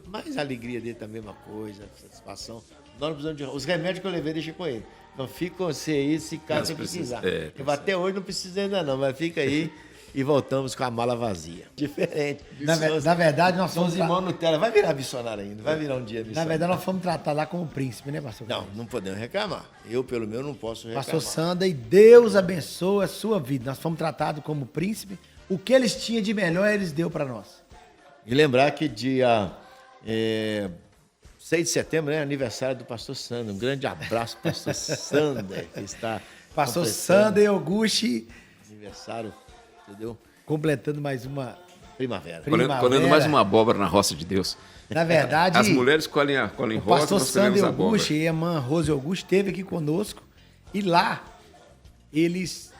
B: Mas a alegria dele tá a mesma coisa, a satisfação. Nós não precisamos de... Os remédios que eu levei, deixei com ele. Então fica com você aí, se caso você precisar. Até hoje não precisa ainda não, mas fica aí e voltamos com a mala vazia. Diferente.
C: Na verdade, nós
B: somos
C: fomos...
B: irmãos Nutella. Vai virar missionário ainda, vai virar um dia missionário.
C: Na verdade, nós fomos tratar lá como príncipe, né, pastor?
B: Não podemos reclamar. Eu, pelo menos, não posso reclamar.
C: Pastor Sandra, e Deus abençoe a sua vida. Nós fomos tratados como príncipe. O que eles tinham de melhor, eles deu para nós.
B: E lembrar que dia 6 de setembro é aniversário do pastor Sandra. Um grande abraço, pastor Sandra, que está...
C: Pastor Sandra e Auguste.
B: Aniversário, entendeu?
C: Completando mais uma
B: Primavera.
A: Colhendo mais uma abóbora na roça de Deus.
C: Na verdade,
A: As mulheres colhem
C: o
A: roça,
C: pastor
A: nós colhemos
C: Sandro
A: abóbora.
C: Augusto e a irmã Rose Augusto esteve aqui conosco e lá eles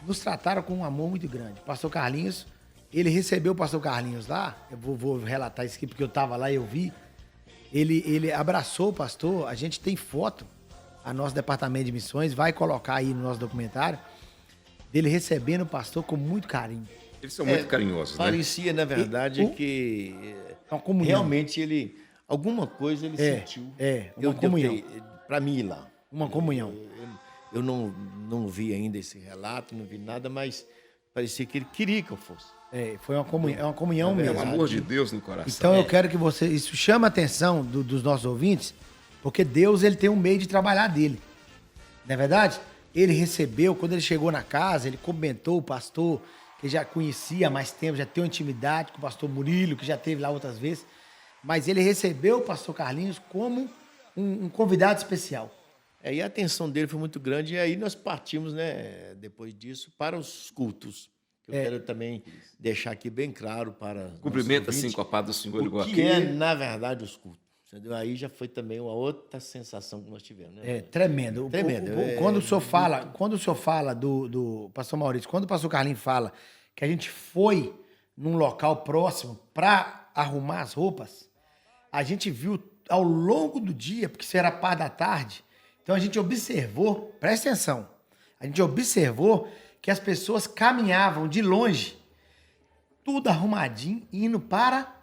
C: nos trataram com um amor muito grande. O pastor Carlinhos, ele recebeu o pastor Carlinhos lá, eu vou relatar isso aqui porque eu estava lá e eu vi. Ele abraçou o pastor, a gente tem foto, a nosso departamento de missões vai colocar aí no nosso documentário, dele recebendo o pastor com muito carinho.
A: Eles são muito carinhosos, né?
B: Parecia, na verdade, que
C: Uma comunhão.
B: realmente ele... Alguma coisa ele sentiu.
C: Uma comunhão.
B: Para mim ir lá.
C: Uma comunhão.
B: Eu não vi ainda esse relato, não vi nada, mas parecia que ele queria que eu fosse.
C: Foi uma comunhão, é uma comunhão
A: É o
C: mesmo.
A: amor de Deus no coração.
C: Então eu quero que você... Isso chama a atenção dos nossos ouvintes, porque Deus ele tem um meio de trabalhar dele. Não é verdade? Ele recebeu, quando ele chegou na casa, ele comentou o pastor, que já conhecia há mais tempo, já tem uma intimidade com o pastor Murilo, que já esteve lá outras vezes. Mas ele recebeu o pastor Carlinhos como um convidado especial.
B: E a atenção dele foi muito grande, e aí nós partimos, né, depois disso, para os cultos. Eu quero também deixar aqui bem claro para...
A: Cumprimenta assim com a paz do Senhor igual
B: o
A: aqui.
B: que é, na verdade, os cultos. Entendeu? Aí já foi também uma outra sensação que nós tivemos. Né?
C: Tremendo.
B: Tremendo.
C: Quando o senhor fala do pastor Maurício, quando o pastor Carlinhos fala que a gente foi num local próximo para arrumar as roupas, a gente viu ao longo do dia, porque isso era par da tarde, então a gente observou, presta atenção, a gente observou que as pessoas caminhavam de longe, tudo arrumadinho, indo para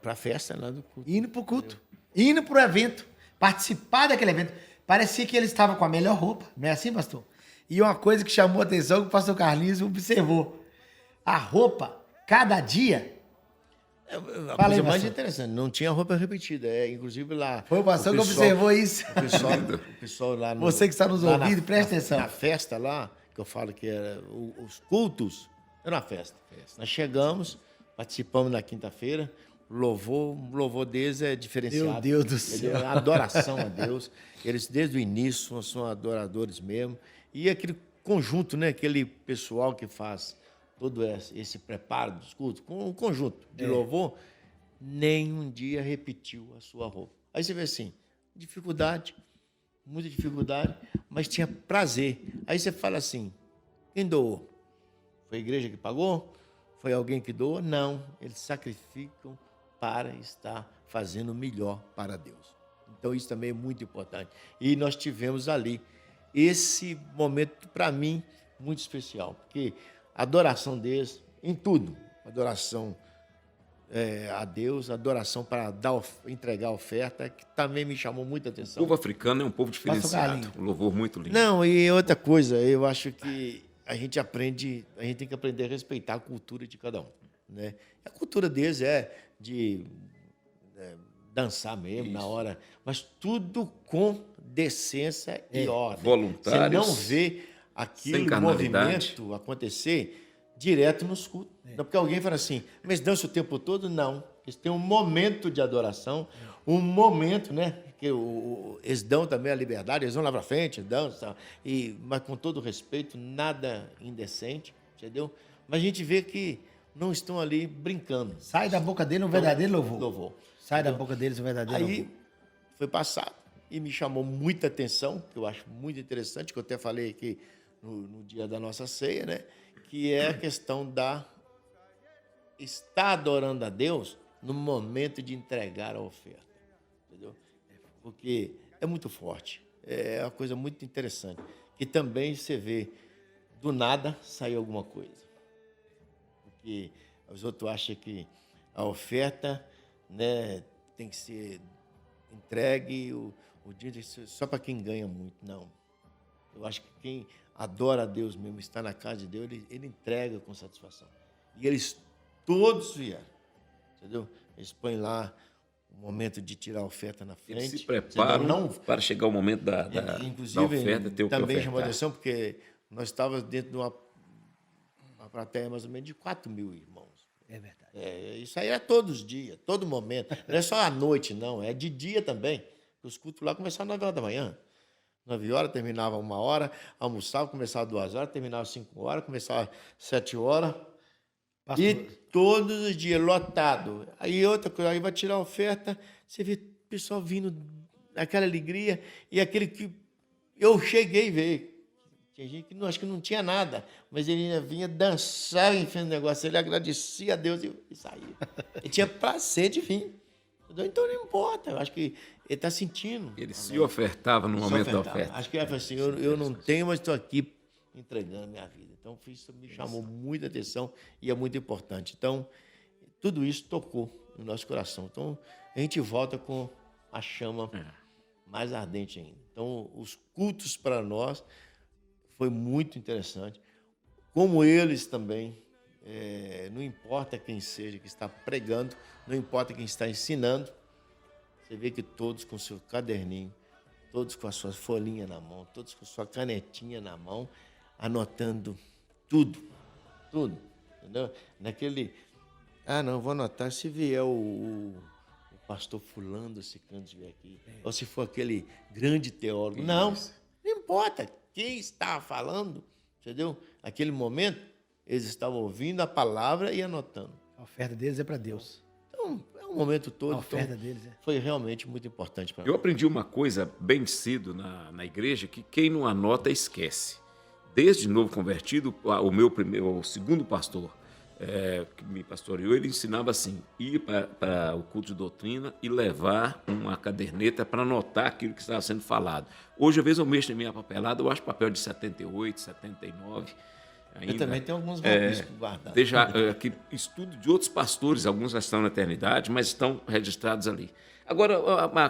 B: a festa lá do culto.
C: indo pro culto, indo pro evento, participar daquele evento. Parecia que ele estava com a melhor roupa, não é assim, pastor? E uma coisa que chamou a atenção que o pastor Carlinhos observou. A roupa, cada dia...
B: A
C: Fala aí,
B: coisa mais
C: pastor.
B: interessante, não tinha roupa repetida. Inclusive lá...
C: Foi o pastor que
B: pessoal-
C: observou isso.
B: O pessoal lá...
C: Você que está nos
B: lá
C: ouvindo, presta atenção.
B: Na festa lá, que eu falo que era os cultos, era uma festa. Nós chegamos, participamos na quinta-feira, o louvor deles é diferenciado.
C: Meu Deus do
B: Entendeu?
C: céu.
B: A adoração a Deus. Eles, desde o início, são adoradores mesmo. E aquele conjunto, né? Aquele pessoal que faz todo esse preparo dos cultos, com um conjunto de louvor, nem um dia repetiu a sua roupa. Aí você vê assim, dificuldade, muita dificuldade, mas tinha prazer. Aí você fala assim, quem doou? Foi a igreja que pagou? Foi alguém que doou? Não, eles sacrificam para estar fazendo o melhor para Deus. Então isso também é muito importante. E nós tivemos ali esse momento, para mim, muito especial, porque a adoração deles, em tudo, adoração a Deus, adoração para entregar a oferta, que também me chamou muita
A: O
B: atenção.
A: povo africano é um povo diferenciado.
C: Carlinhos.
A: Um louvor muito lindo.
B: Não, e outra coisa, eu acho que a gente tem que aprender a respeitar a cultura de cada um, né? A cultura deles é de dançar mesmo na hora, mas tudo com decência e ordem.
A: Voluntários,
B: Você não vê aquele
A: sem carnalidade.
B: movimento acontecer direto nos cultos. Não porque alguém fala assim, mas dança o tempo todo? Não. Eles têm um momento de adoração, um momento, né? Que eles dão também a liberdade, eles vão lá para frente, dançam, mas com todo respeito, nada indecente, entendeu? Mas a gente vê que não estão ali brincando.
C: Sai da boca dele um verdadeiro louvor.
B: Louvor.
C: Sai da boca deles um verdadeiro
B: Aí
C: louvor.
B: foi passado e me chamou muita atenção, que eu acho muito interessante, que eu até falei aqui no dia da nossa ceia, né? Que é a questão da estar adorando a Deus no momento de entregar a oferta, entendeu? Porque é muito forte, é uma coisa muito interessante, que também você vê, do nada sai alguma coisa. Porque os outros acham que a oferta, né, tem que ser entregue, o dia tem que ser só para quem ganha muito. Não. Eu acho que quem adora a Deus mesmo, está na casa de Deus, ele entrega com satisfação. E eles todos vieram, entendeu? Eles põem lá o momento de tirar a oferta na frente.
A: Eles se preparam
B: Não,
A: para chegar o momento da
B: inclusive,
A: oferta, ter o que
B: também chamou a
A: ofertar.
B: atenção, porque nós estávamos dentro de uma plateia mais ou menos de 4.000 irmãos.
C: É verdade.
B: Isso aí é todos os dias, todo momento. Não é só à noite, não, é de dia também. Os cultos lá começavam às 9 horas da manhã. 9 horas, terminava 1 hora, almoçava, começava 2 horas, terminava 5 horas, começava 7 horas.
C: Pastor,
B: E todos os dias, lotado. Aí outra coisa, aí vai tirar a oferta, você vê o pessoal vindo, aquela alegria, e aquele que eu cheguei a ver. Tinha gente que não, acho que não tinha nada, mas ele ainda vinha dançar em frente do negócio, ele agradecia a Deus e saía. Ele tinha prazer de vir. Entendeu? Então não importa, eu acho que ele está sentindo.
A: Ele se ofertava no momento da oferta.
B: Acho que ele falou assim, eu não tenho, mas estou aqui entregando a minha vida. Então isso me chamou muita atenção e é muito importante. Então, tudo isso tocou no nosso coração. Então, a gente volta com a chama mais ardente ainda. Então, os cultos para nós foi muito interessante. Como eles também, não importa quem seja que está pregando, não importa quem está ensinando, você vê que todos com seu caderninho, todos com a sua folhinha na mão, todos com a sua canetinha na mão, anotando tudo, entendeu? Não, vou anotar se vier o pastor fulano, se canto vier aqui, ou se for aquele grande teólogo. Não importa quem está falando, entendeu? Aquele momento, eles estavam ouvindo a palavra e anotando.
C: a oferta deles é para Deus.
B: Então, é um momento todo.
C: A oferta deles é.
B: Foi realmente muito importante para
A: Eu
B: nós.
A: aprendi uma coisa bem cedo na igreja, que quem não anota, esquece. Desde novo convertido, o segundo pastor que me pastoreou, ele ensinava assim, ir para o culto de doutrina e levar uma caderneta para anotar aquilo que estava sendo falado. Hoje, às vezes, eu mexo na minha papelada, eu acho papel de 78, 79. Ainda.
B: Eu também tenho alguns rabiscos guardados.
A: Aqui, estudo de outros pastores, alguns já estão na eternidade, mas estão registrados ali. Agora,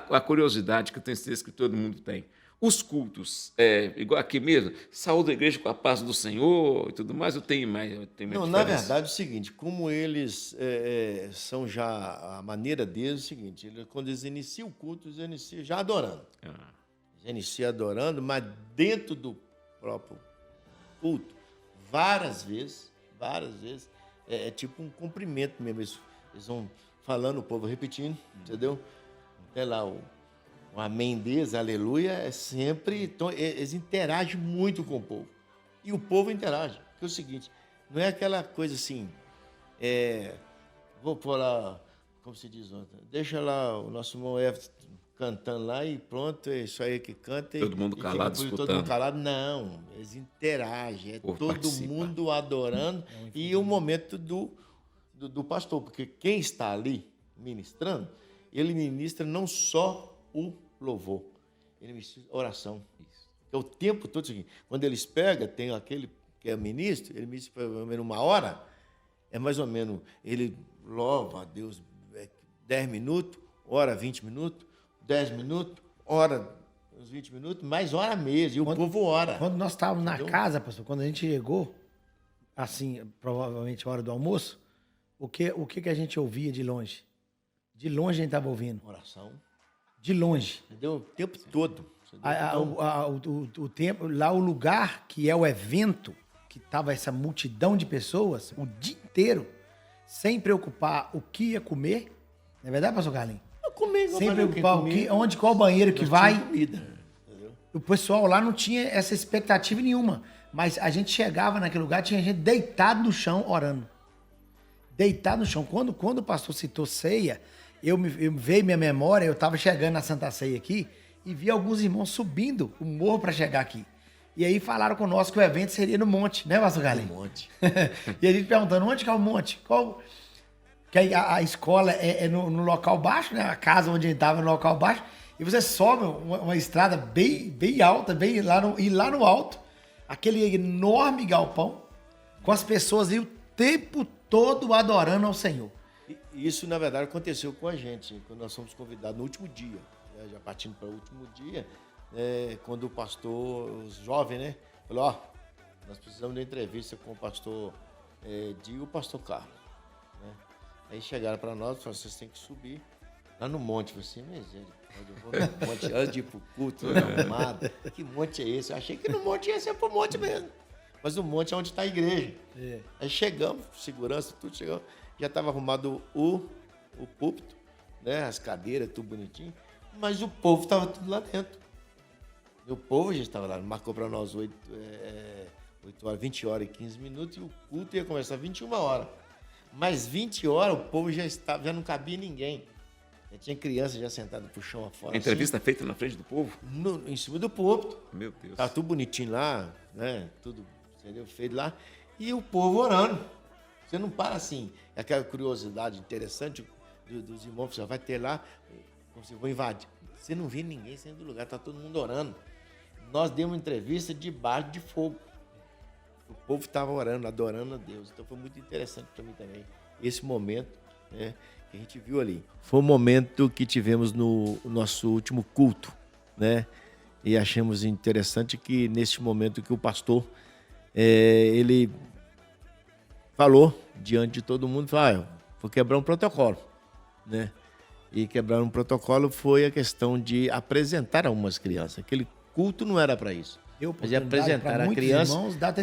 A: a curiosidade que eu tenho certeza que todo mundo tem. Os cultos, igual aqui mesmo, saúde a igreja com a paz do Senhor e tudo mais, eu tenho mais
B: Não,
A: diferença.
B: na verdade, é o seguinte, como eles são já, a maneira deles é o seguinte, quando eles iniciam o culto, eles iniciam já adorando. Eles iniciam adorando, mas dentro do próprio culto, várias vezes, é tipo um cumprimento mesmo. Eles vão falando, o povo repetindo, entendeu? Até lá o amém deles, aleluia, é sempre... Então, eles interagem muito com o povo. E o povo interage. Porque é o seguinte, não é aquela coisa assim, vou pôr lá, como se diz ontem, deixa lá o nosso irmão Everton cantando lá e pronto, é isso aí que canta.
A: Todo mundo calado, escutando.
B: Todo mundo calado, não. Eles interagem, é todo
A: participa.
B: mundo adorando. E o momento do pastor, porque quem está ali ministrando, ele ministra não só o louvor, ele ministra oração. É o tempo todo o seguinte, quando eles pegam, tem aquele que é ministro, ele ministra pelo menos 1 hora, é mais ou menos, ele louva a Deus 10 minutos, ora 20 minutos, 10 minutos, ora uns 20 minutos, mais hora mesmo, e o povo ora.
C: Quando nós estávamos na casa, pastor, quando a gente chegou, assim, provavelmente a hora do almoço, o que a gente ouvia de longe? De longe a gente estava ouvindo.
B: Oração.
C: De longe.
B: Entendeu? O tempo todo.
C: O tempo, lá o lugar que é o evento, que estava essa multidão de pessoas, o dia inteiro, sem preocupar o que ia comer. Não é verdade, pastor Carlinhos? Sem preocupar qual banheiro que vai.
B: Comida,
C: o pessoal lá não tinha essa expectativa nenhuma. Mas a gente chegava naquele lugar, tinha gente deitado no chão orando. Deitado no chão. Quando o pastor citou ceia, veio minha memória, eu estava chegando na Santa Ceia aqui e vi alguns irmãos subindo o morro para chegar aqui. E aí falaram conosco que o evento seria no monte, né, pastor Carlinhos?
B: No monte.
C: E a gente perguntando, onde que é o monte? Que a escola é no local baixo, né? A casa onde a gente estava é no local baixo. E você sobe uma estrada bem alta, e lá no alto, aquele enorme galpão, com as pessoas ali o tempo todo adorando ao Senhor.
B: Isso, na verdade, aconteceu com a gente, quando nós fomos convidados no último dia, né? Já partindo para o último dia, quando o pastor, os jovens, né, falou, nós precisamos de uma entrevista com o pastor Dio e o pastor Carlos. Né? Aí chegaram para nós e falaram, vocês têm que subir lá no monte. Eu falei assim, eu vou no monte antes de ir pro culto, arrumado. Que monte é esse? Eu achei que no monte ia ser pro monte mesmo. Mas o monte é onde está a igreja. Aí chegamos, segurança, tudo chegamos. Já estava arrumado o púlpito, né? As cadeiras, tudo bonitinho. Mas o povo estava tudo lá dentro. E o povo já estava lá. Marcou para nós 8 horas, 20 horas e 15 minutos. E o culto ia começar 21 horas. Mas 20 horas o povo já não cabia ninguém. Já tinha criança já sentada pro chão afora.
A: A entrevista feita na frente do povo?
B: Em cima do púlpito.
A: Meu Deus.
B: Tava tudo bonitinho lá, né? Tudo, entendeu? Feito lá. E o povo orando. Você não para assim. Aquela curiosidade interessante dos irmãos, você vai ter lá, como se vou invadir. Você não vê ninguém saindo do lugar, tá todo mundo orando. Nós demos uma entrevista debaixo de fogo. O povo estava orando, adorando a Deus. Então foi muito interessante para mim também. Esse momento, né, que a gente viu ali. Foi o momento que tivemos no nosso último culto, né? E achamos interessante que nesse momento que o pastor, ele falou diante de todo mundo, falou, vou quebrar um protocolo, né? E quebrar um protocolo foi a questão de apresentar algumas crianças. Aquele culto não era para isso. Mas apresentar a criança,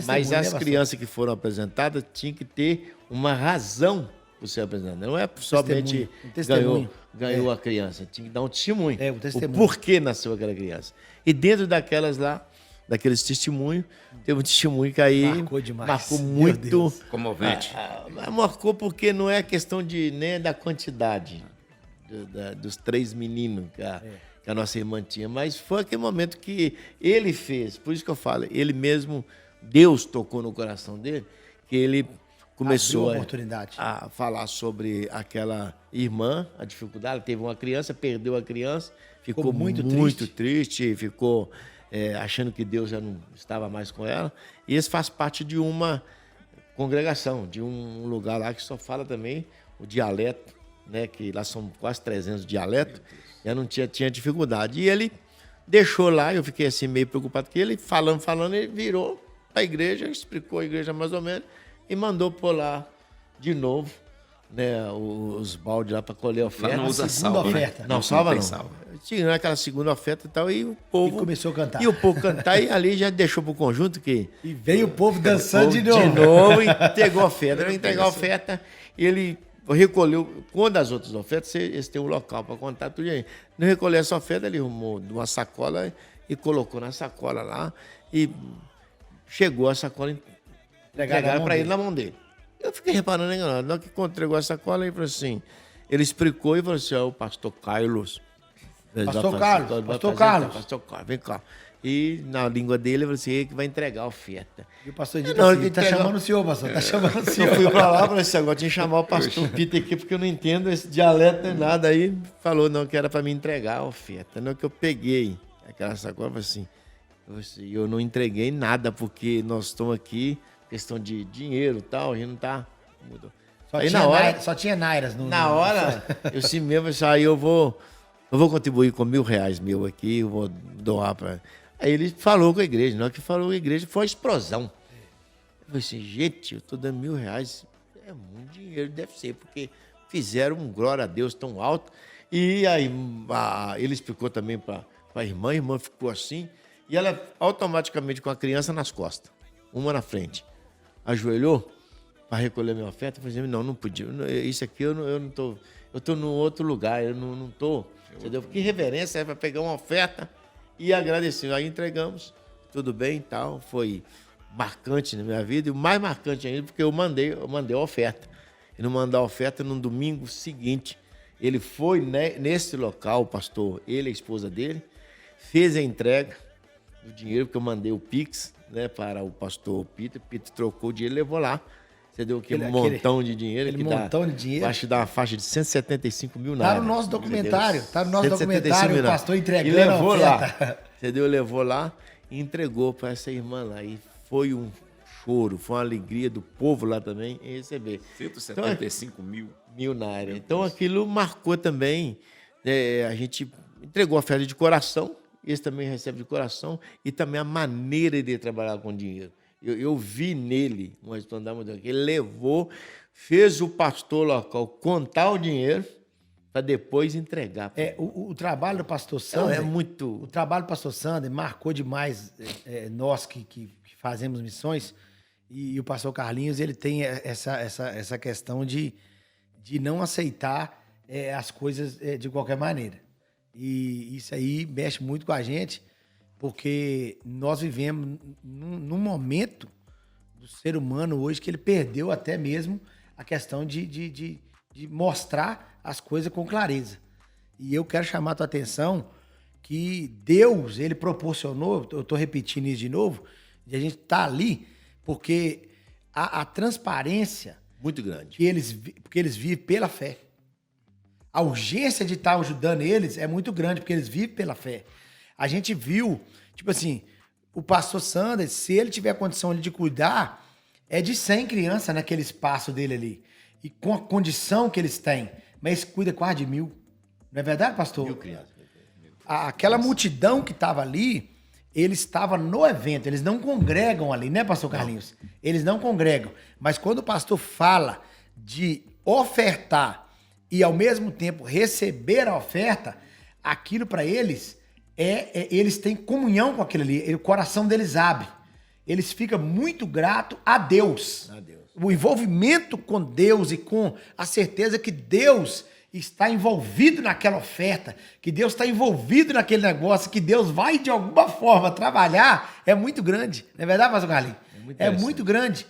B: mas as crianças que foram apresentadas tinham que ter uma razão por ser apresentada. Não é somente ganhou a criança, tinha que dar um testemunho. O porquê nasceu aquela criança. E dentro daquelas lá, daqueles testemunhos, teve um testemunho que aí marcou muito.
A: Comovente.
B: Marcou porque não é questão nem da quantidade dos 3 meninos que a nossa irmã tinha, mas foi aquele momento que ele fez, por isso que eu falo, ele mesmo, Deus tocou no coração dele, que ele começou a falar sobre aquela irmã, a dificuldade, teve uma criança, perdeu a criança, ficou muito triste, ficou achando que Deus já não estava mais com ela, e isso faz parte de uma congregação, de um lugar lá que só fala também o dialeto, né, que lá são quase 300 dialetos, já não tinha dificuldade. E ele deixou lá, eu fiquei assim meio preocupado com ele, falando, ele virou para a igreja, explicou a igreja mais ou menos, e mandou pôr lá de novo, né, os baldes lá para colher a oferta.
A: Lá não usa salva,
C: oferta.
B: Não, salva não. Tinha aquela segunda oferta e tal, e o povo...
C: E começou a cantar.
B: E o povo cantar, e ali já deixou pro conjunto que...
C: E veio o povo dançando de novo.
B: De novo, e entregou a oferta. Entregou a oferta, e ele recolheu... Quando as outras ofertas, eles têm um local para contar tudo aí. Não recolheu essa oferta, ele arrumou uma sacola e colocou na sacola lá, e chegou a sacola entregaram para ele na mão dele. Eu fiquei reparando, né, na hora que entregou a sacola, ele falou assim... Ele explicou e falou assim, o pastor Carlos...
C: Pastor Carlos,
B: vem cá. E na língua dele, ele falou assim, ele que vai entregar a oferta.
C: E o pastor disse assim, tá chamando o senhor, pastor, tá chamando o senhor.
B: Eu fui pra lá e falei assim, agora tinha que chamar o pastor Peter aqui, porque eu não entendo esse dialeto nem nada. Aí falou, não, que era para me entregar a oferta. Não, que eu peguei aquela sacola, falei assim, eu não entreguei nada, porque nós estamos aqui, questão de dinheiro e tal, a gente não tá... Mudou.
C: Só tinha nairas.
B: Na hora, eu sim mesmo, aí eu vou contribuir com R$1.000 meu aqui, eu vou doar para... Aí ele falou com a igreja, na hora que falou com a igreja, foi uma explosão. Eu falei assim, gente, eu estou dando R$1.000, é muito dinheiro, deve ser, porque fizeram um glória a Deus tão alto. E aí ele explicou também para a irmã ficou assim, e ela automaticamente com a criança nas costas, uma na frente, ajoelhou para recolher minha oferta, eu falei assim, não podia, isso aqui eu não estou, eu estou num outro lugar, eu não estou... Entendeu? Que reverência é para pegar uma oferta e agradecer. Aí entregamos, tudo bem e tal. Foi marcante na minha vida e o mais marcante ainda porque eu mandei a oferta. E não mandar a oferta no domingo seguinte. Ele foi nesse local, o pastor, ele e a esposa dele, fez a entrega do dinheiro, porque eu mandei o Pix, né, para o pastor Peter. Peter trocou o dinheiro e levou lá. Você deu aquele montão de dinheiro.
C: Aquele montão de dinheiro.
B: Acho que dá uma faixa de 175 mil
C: Tá no nosso documentário. Tá no nosso documentário, o pastor entregando a
B: levou
C: oferta.
B: Lá. Entendeu? Levou lá e entregou para essa irmã lá. E foi um choro, foi uma alegria do povo lá também em receber.
A: 175 mil.
B: Mil na área. Então aquilo marcou também. A gente entregou a oferta de coração. Esse também recebe de coração. E também a maneira de trabalhar com dinheiro. Eu vi nele uma história que ele levou, fez o pastor local contar o dinheiro para depois entregar.
C: O trabalho do pastor Sander... O trabalho do pastor Sander marcou demais nós que fazemos missões. E o pastor Carlinhos, ele tem essa questão de não aceitar as coisas de qualquer maneira. E isso aí mexe muito com a gente, porque nós vivemos num momento do ser humano hoje que ele perdeu até mesmo a questão de mostrar as coisas com clareza. E eu quero chamar a tua atenção que Deus, ele proporcionou, eu estou repetindo isso de novo, de a gente estar ali, porque a transparência
B: Muito grande.
C: porque eles vivem pela fé. A urgência de estar ajudando eles é muito grande, porque eles vivem pela fé. A gente viu, tipo assim, o pastor Sanders, se ele tiver a condição ali de cuidar, é de 100 crianças naquele espaço dele ali. E com a condição que eles têm. Mas cuida quase de 1000. Não é verdade, pastor?
B: 1000 crianças.
C: Aquela multidão que estava ali, eles estavam no evento, eles não congregam ali, né, pastor Carlinhos? Eles não congregam. Mas quando o pastor fala de ofertar e ao mesmo tempo receber a oferta, aquilo para eles eles têm comunhão com aquilo ali, o coração deles abre. Eles ficam muito gratos a Deus.
B: A Deus.
C: O envolvimento com Deus e com a certeza que Deus está envolvido naquela oferta, que Deus está envolvido naquele negócio, que Deus vai de alguma forma trabalhar, é muito grande. Não é verdade, pastor Carlinhos? É muito grande.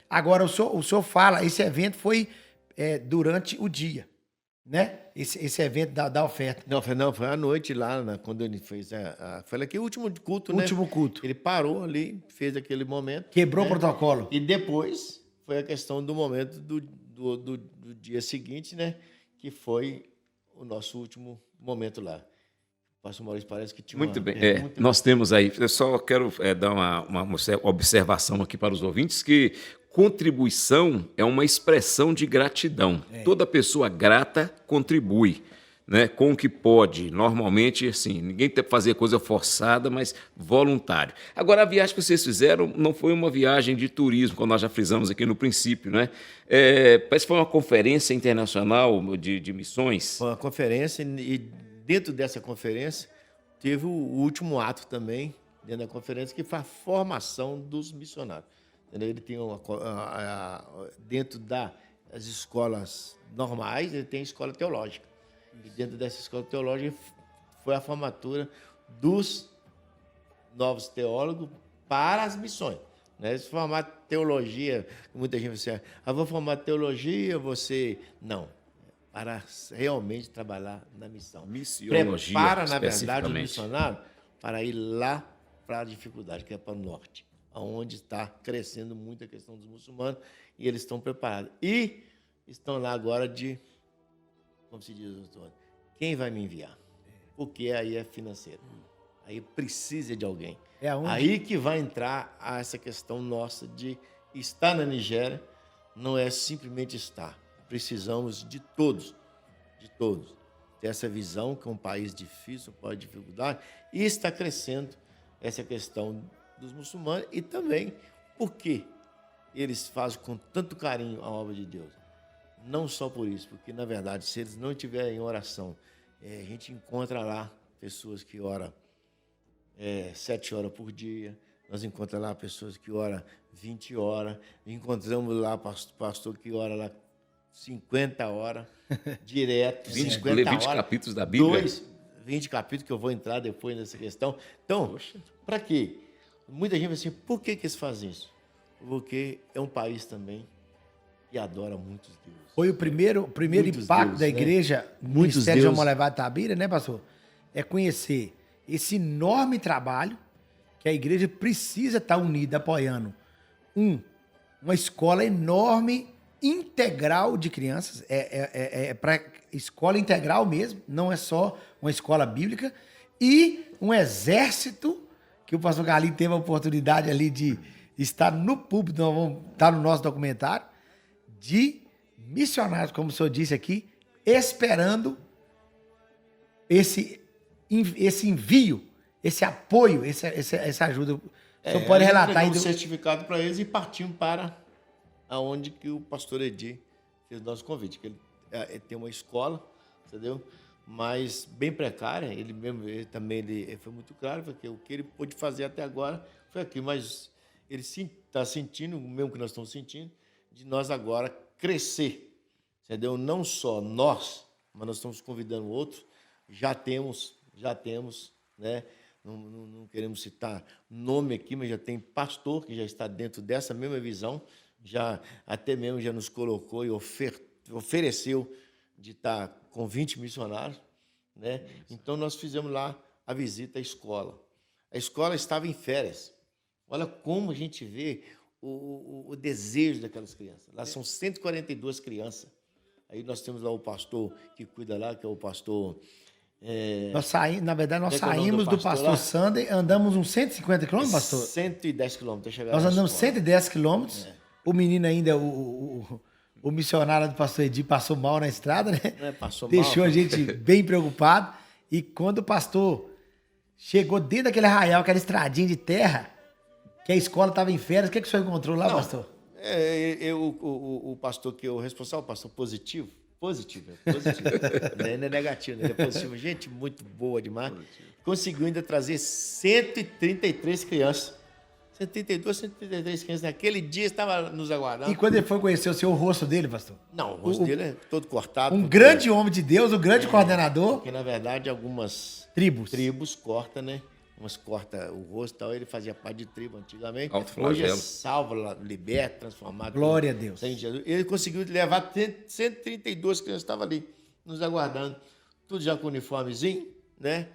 C: Agora, o senhor fala, esse evento foi durante o dia, né? Esse evento da oferta.
B: Não, foi à noite lá, quando ele fez foi aqui o último culto, né?
C: Último culto.
B: Ele parou ali, fez aquele momento.
C: Quebrou
B: né?
C: o protocolo.
B: E depois foi a questão do momento do dia seguinte, né? Que foi o nosso último momento lá. O pastor Maurício parece que tinha
A: Muito bem. Nós temos aí, eu só quero dar uma observação aqui para os ouvintes, que contribuição é uma expressão de gratidão. Toda pessoa grata contribui, né, com o que pode. Normalmente, assim, ninguém tem que fazer coisa forçada, mas voluntário. Agora, a viagem que vocês fizeram não foi uma viagem de turismo, como nós já frisamos aqui no princípio, né? Parece que foi uma conferência internacional de missões.
B: Foi uma conferência e dentro dessa conferência teve o último ato também, dentro da conferência, que foi a formação dos missionários. Entendeu? Ele tem dentro das escolas normais, ele tem a escola teológica. E dentro dessa escola teológica foi a formatura dos novos teólogos para as missões. Né? Se formar teologia, muita gente vai dizer, vou formar teologia, você... Não, para realmente trabalhar na missão.
A: Missiologia,
B: prepara, na verdade, o missionário para ir lá para a dificuldade, que é para o norte, onde está crescendo muito a questão dos muçulmanos, e eles estão preparados. E estão lá agora como se diz, doutor, quem vai me enviar? Porque aí é financeiro. Aí precisa de alguém. Aí que vai entrar essa questão nossa de estar na Nigéria, não é simplesmente estar. Precisamos de todos, ter essa visão que é um país difícil, um país de dificuldade, e está crescendo essa questão dos muçulmanos e também porque eles fazem com tanto carinho a obra de Deus. Não só por isso, porque, na verdade, se eles não estiverem em oração, a gente encontra lá pessoas que oram 7 horas por dia, nós encontramos lá pessoas que oram 20 horas, encontramos lá pastor que ora lá 50 horas, direto,
A: 20 capítulos da Bíblia.
B: 20 capítulos que eu vou entrar depois nessa questão. Então, para quê? Muita gente vai assim, por que eles fazem isso? Porque é um país também que adora muitos deuses.
C: Foi o primeiro
B: Muitos
C: impacto
B: deuses,
C: da igreja no Ministério de Omolevado Tabira, né, pastor? É conhecer esse enorme trabalho que a igreja precisa estar unida, apoiando. Uma escola enorme, integral de crianças. É para escola integral mesmo, não é só uma escola bíblica. E um exército, que o pastor Carlinhos teve a oportunidade ali de estar no púlpito, nós vamos estar no nosso documentário, de missionários, como o senhor disse aqui, esperando esse envio, esse apoio, essa ajuda. O senhor pode relatar
B: ainda um certificado para eles e partimos para aonde que o pastor Edir fez o nosso convite, que ele tem uma escola, entendeu? Mas bem precária, ele foi muito claro, porque o que ele pôde fazer até agora foi aqui, mas ele está sentindo, o mesmo que nós estamos sentindo, de nós agora crescer, entendeu? Não só nós, mas nós estamos convidando outros, já temos, né? Não queremos citar nome aqui, mas já tem pastor que já está dentro dessa mesma visão, já até mesmo já nos colocou e ofereceu de estar com 20 missionários, né? Então nós fizemos lá a visita à escola. A escola estava em férias. Olha como a gente vê o desejo daquelas crianças. Lá são 142 crianças. Aí nós temos lá o pastor que cuida lá, que é o pastor...
C: Na verdade, nós
B: Como é que é o nome
C: saímos
B: do
C: do
B: pastor
C: pastor
B: lá?
C: Sander, andamos uns 150 quilômetros, pastor?
B: 110 quilômetros.
C: Nós andamos 110 quilômetros. O menino ainda, o missionário do pastor Edi passou mal na estrada, né?
B: Passou
C: Deixou
B: mal.
C: a gente bem preocupado. E quando o pastor chegou dentro daquele arraial, aquela estradinha de terra, que a escola estava em férias, o que o senhor encontrou lá, pastor?
B: O pastor que é o responsável, o pastor positivo. Positivo. Não é negativo, ele é positivo. Gente muito boa demais. Conseguiu ainda trazer 133 crianças. 133 crianças. Naquele dia estava nos aguardando.
C: E quando ele foi conhecer o senhor, o rosto dele, pastor?
B: Não, o rosto dele é todo cortado.
C: Um grande homem de Deus, um grande coordenador.
B: Porque, na verdade, algumas
C: tribos
B: cortam, né? Umas corta o rosto e tal. Ele fazia parte de tribo antigamente.
A: Alto
B: Hoje é
A: flagelo.
B: salvo, liberto, transformado.
C: Glória a Deus.
B: Ele conseguiu levar 132 crianças, estavam ali, nos aguardando. Tudo já com uniformezinho, né?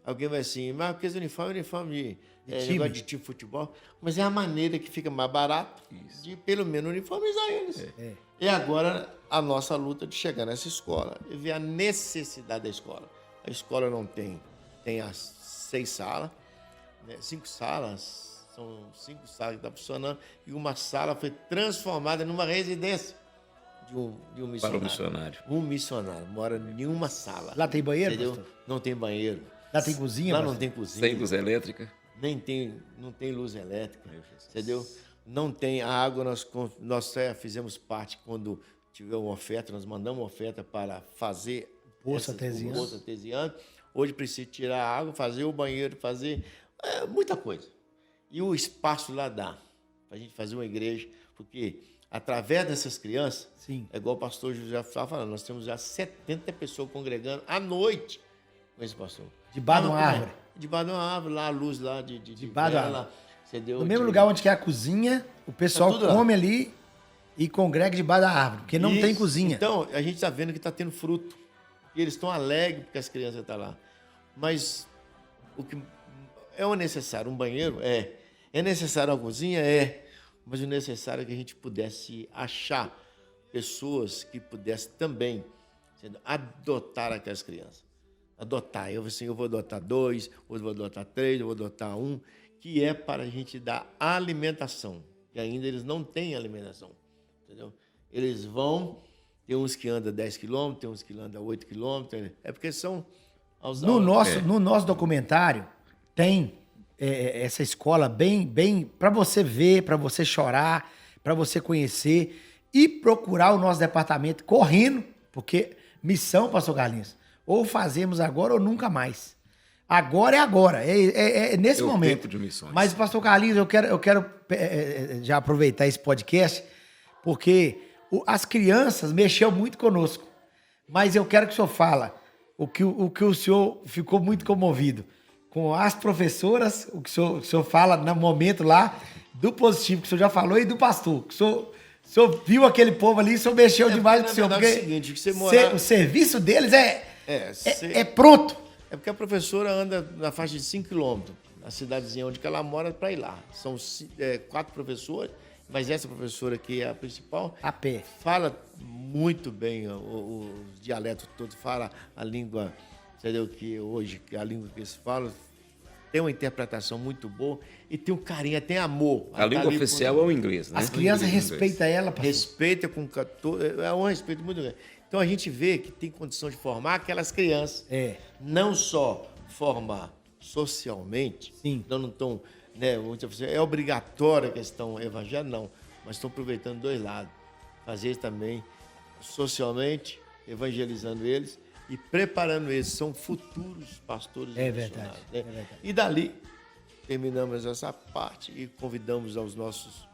B: Alguém vai assim, mas porque esse uniforme é uniforme negócio de time de futebol. Mas é a maneira que fica mais barato de, pelo menos, uniformizar eles. E agora, a nossa luta de chegar nessa escola e ver a necessidade da escola. A escola não tem as 6 salas, né? 5 salas, são 5 salas que estão funcionando, e uma sala foi transformada numa residência de um missionário.
A: Para o missionário.
B: Um missionário mora em uma sala.
C: Lá tem banheiro,
B: entendeu?
C: pastor?
B: Não tem banheiro.
C: Lá tem cozinha,
B: Lá
C: pastor?
B: não tem cozinha.
A: Sem luz elétrica.
B: Não tem luz elétrica, entendeu? Não tem a água, nós fizemos parte quando tiver uma oferta, nós mandamos uma oferta para fazer
C: Poço artesiano.
B: Poço artesiano. Hoje precisa tirar a água, fazer o banheiro, fazer muita coisa. E o espaço lá dá para a gente fazer uma igreja, porque através dessas crianças,
C: Sim.
B: é igual o pastor José estava falando, nós temos já 70 pessoas congregando à noite com esse pastor.
C: Debaixo de uma árvore.
B: Debaixo de uma árvore, lá a luz lá de
C: Debaixo da
B: vela, entendeu?
C: No mesmo lugar onde que é a cozinha, o pessoal
B: tudo lá.
C: come ali e congrega debaixo da árvore, porque não tem
B: Isso.
C: cozinha.
B: Então, a gente está vendo que está tendo fruto. E eles estão alegres porque as crianças estão lá. Mas o que é necessário? Um banheiro? É. É necessário uma cozinha? É. Mas o necessário é que a gente pudesse achar pessoas que pudessem também adotar aquelas crianças. Adotar. Eu vou adotar 2, outro vou adotar 3, eu vou adotar 1, que é para a gente dar alimentação. E ainda eles não têm alimentação. Entendeu? Eles vão... Tem uns que andam 10 quilômetros, tem uns que andam 8 quilômetros. É porque são...
C: No nosso documentário tem essa escola bem para você ver, para você chorar, para você conhecer e procurar o nosso departamento correndo, porque missão, pastor Carlinhos, ou fazemos agora ou nunca mais. Agora é agora, é nesse momento.
A: Tempo de missões.
C: Mas, pastor Carlinhos, eu quero já aproveitar esse podcast, porque as crianças mexeu muito conosco. Mas eu quero que o senhor fala o que o senhor ficou muito comovido com as professoras, o que o senhor fala no momento lá, do positivo, que o senhor já falou, e do pastor. Que o senhor viu aquele povo ali, o senhor mexeu demais com o senhor. Porque
B: é o seguinte, que você
C: o serviço deles é pronto.
B: É porque a professora anda na faixa de 5 quilômetros, na cidadezinha onde ela mora, para ir lá. São 4 professores, mas essa professora que é a principal...
C: A pé.
B: Fala muito bem os dialetos todos, fala a língua, entendeu? Que hoje, a língua que eles falam, tem uma interpretação muito boa e tem um carinho, tem amor.
A: A língua oficial é o inglês, né?
C: As crianças respeitam ela, pastor.
B: Respeita com 14... É um respeito muito grande. Então a gente vê que tem condição de formar aquelas crianças. Não só formar socialmente,
C: sim.
B: Não estão, né? É obrigatória a questão evangélica, não. Mas estão aproveitando 2 lados. Fazer também socialmente, evangelizando eles e preparando eles. São futuros pastores.
C: É verdade,
B: né?
C: é verdade.
B: E dali terminamos essa parte e convidamos aos nossos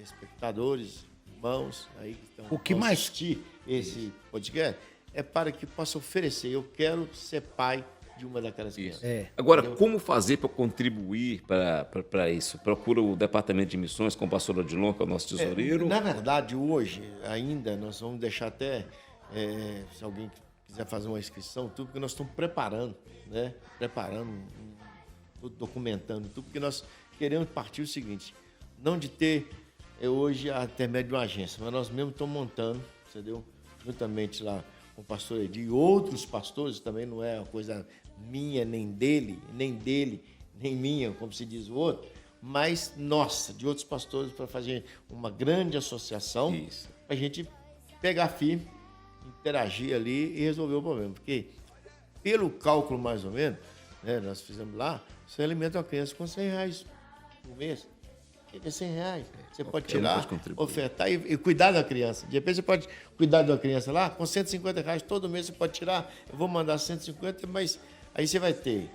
B: espectadores, irmãos aí que estão
C: o que mais
B: assistir esse podcast, é para que possa oferecer. Eu quero ser pai de uma daquelas crianças.
A: Agora, como fazer para contribuir para isso? Procura o Departamento de Missões com o pastor Odilon, que é o nosso tesoureiro?
B: Na verdade, hoje, ainda, nós vamos deixar até, se alguém quiser fazer uma inscrição, tudo, porque nós estamos preparando, né? Documentando tudo, porque nós queremos partir o seguinte, não de ter hoje a intermédio de uma agência, mas nós mesmos estamos montando, entendeu? Juntamente lá com o pastor Edi e outros pastores, também não é uma coisa minha, nem dele, nem minha, como se diz o outro, mas nossa, de outros pastores, para fazer uma grande associação, para a gente pegar firme, interagir ali e resolver o problema. Porque, pelo cálculo mais ou menos, né, nós fizemos lá, você alimenta uma criança com R$100 por mês. É R$100. Você pode tirar, ofertar e cuidar da criança. De repente você pode cuidar de uma criança lá, com R$150 todo mês você pode tirar. Eu vou mandar 150, mas aí você vai ter.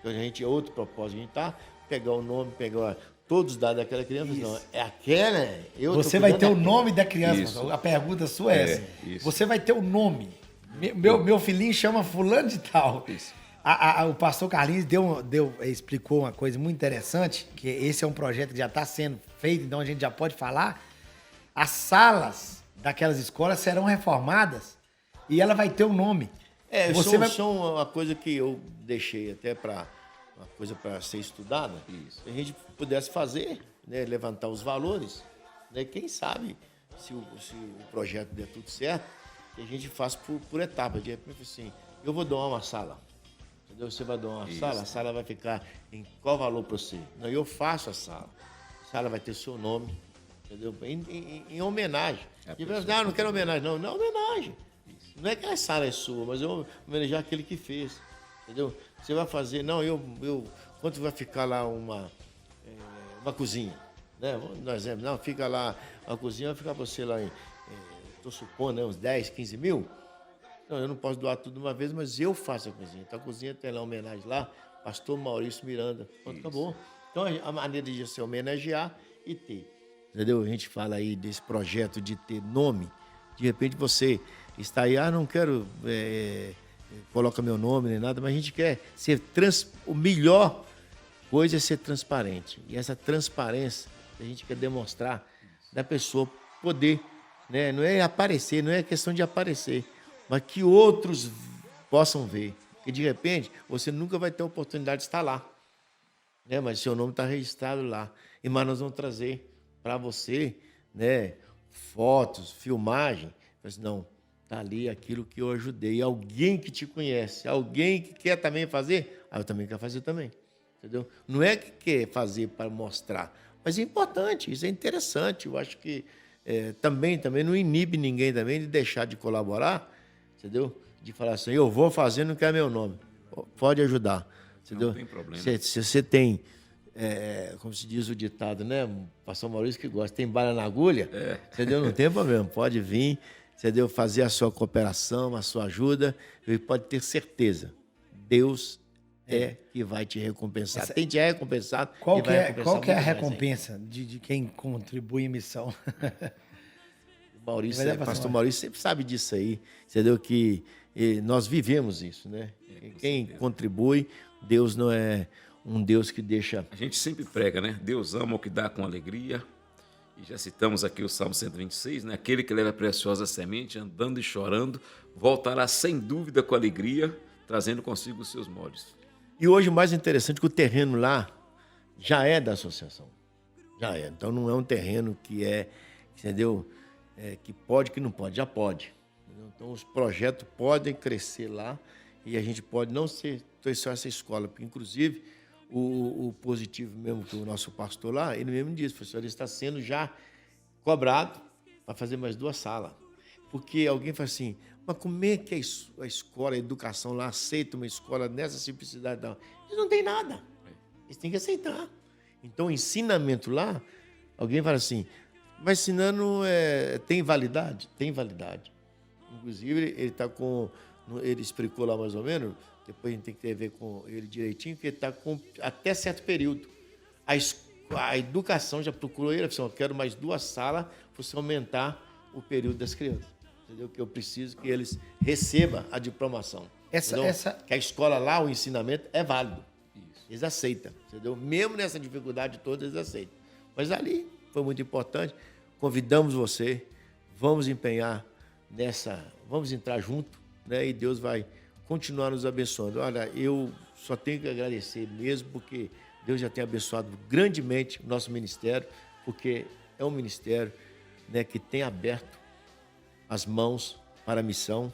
B: A gente, outro propósito, a gente tá, pegar o nome, pegar todos os dados daquela criança. Não, é aquela.
C: Você vai ter o nome da criança. A pergunta sua é essa. Você vai ter o nome. Meu filhinho chama fulano de tal. O pastor Carlinhos explicou uma coisa muito interessante, que esse é um projeto que já está sendo feito, então a gente já pode falar. As salas daquelas escolas serão reformadas e ela vai ter um nome.
B: São uma coisa que eu deixei até para uma coisa para ser estudada. Se a gente pudesse fazer, né, levantar os valores, né, quem sabe se o projeto der tudo certo, que a gente faz por etapas. De repente, assim, eu vou doar uma sala. Você vai dar uma sala, a sala vai ficar em qual valor para você? Não, eu faço a sala vai ter seu nome, entendeu? Em homenagem. Não quero homenagem, não é homenagem. Não é que a sala é sua, mas eu homenagear aquele que fez, entendeu? Você vai fazer, quanto vai ficar lá uma cozinha, né? Por exemplo, não, fica lá, a cozinha vai ficar para você lá estou supondo, né, uns 10, 15 mil. Não, eu não posso doar tudo de uma vez, mas eu faço a cozinha. Então a cozinha tem lá uma homenagem lá, pastor Maurício Miranda. Pronto, acabou. Então a maneira de se homenagear e ter. Entendeu? A gente fala aí desse projeto de ter nome. De repente você está aí, não quero, coloca meu nome nem nada, mas a gente quer ser o melhor coisa é ser transparente. E essa transparência a gente quer demonstrar da pessoa poder, né? Não é aparecer, não é questão de aparecer, mas que outros possam ver. Porque, de repente, você nunca vai ter a oportunidade de estar lá, né? Mas seu nome está registrado lá. E mas nós vamos trazer para você, né, fotos, filmagem. Mas não, está ali aquilo que eu ajudei. Alguém que te conhece, alguém que quer também fazer, eu também quero fazer também. Entendeu? Não é que quer fazer para mostrar, mas é importante, isso é interessante. Eu acho que também não inibe ninguém também de deixar de colaborar, entendeu? De falar assim, eu vou fazer, não quer meu nome. Pode ajudar, entendeu?
A: Não tem problema.
B: Se você tem, como se diz o ditado, né? O pastor Maurício que gosta, tem bala na agulha, entendeu? Não tem problema, pode vir, entendeu? Fazer a sua cooperação, a sua ajuda, e pode ter certeza, Deus que vai te recompensar. Tem te recompensado.
C: Qual que é a recompensa de quem contribui em missão?
B: Maurício, pastor Maurício sempre sabe disso aí, entendeu? Que nós vivemos isso, né? Quem contribui, Deus não é um Deus que deixa...
A: A gente sempre prega, né? Deus ama o que dá com alegria. E já citamos aqui o Salmo 126, né? Aquele que leva a preciosa semente, andando e chorando, voltará sem dúvida com alegria, trazendo consigo os seus molhos.
B: E hoje o mais interessante é que o terreno lá já é da associação. Já é. Então não é um terreno que entendeu? Que pode, que não pode. Já pode. Entendeu? Então os projetos podem crescer lá e a gente pode não ser só essa escola. Porque, inclusive, o positivo mesmo que o nosso pastor lá, ele mesmo disse, professor, ele está sendo já cobrado para fazer mais 2 salas. Porque alguém fala assim, mas como é que a escola, a educação lá aceita uma escola nessa simplicidade? Não. Eles não têm nada. Eles têm que aceitar. Então, o ensinamento lá, alguém fala assim, mas ensinando tem validade? Tem validade. Inclusive, ele explicou lá mais ou menos, depois a gente tem que ter a ver com ele direitinho, que ele está com até certo período. A educação já procurou ele, falou, eu quero mais 2 salas para você aumentar o período das crianças. Entendeu? Que eu preciso que eles recebam a diplomação.
C: Essa,
B: entendeu?
C: essa...
B: Que a escola lá, o ensinamento é válido.
A: Isso.
B: Eles aceitam, entendeu? Mesmo nessa dificuldade toda, eles aceitam. Mas ali foi muito importante. Convidamos você, vamos empenhar nessa, vamos entrar junto, né? E Deus vai continuar nos abençoando. Olha, eu só tenho que agradecer mesmo, porque Deus já tem abençoado grandemente o nosso ministério, porque é um ministério, né, que tem aberto as mãos para a missão.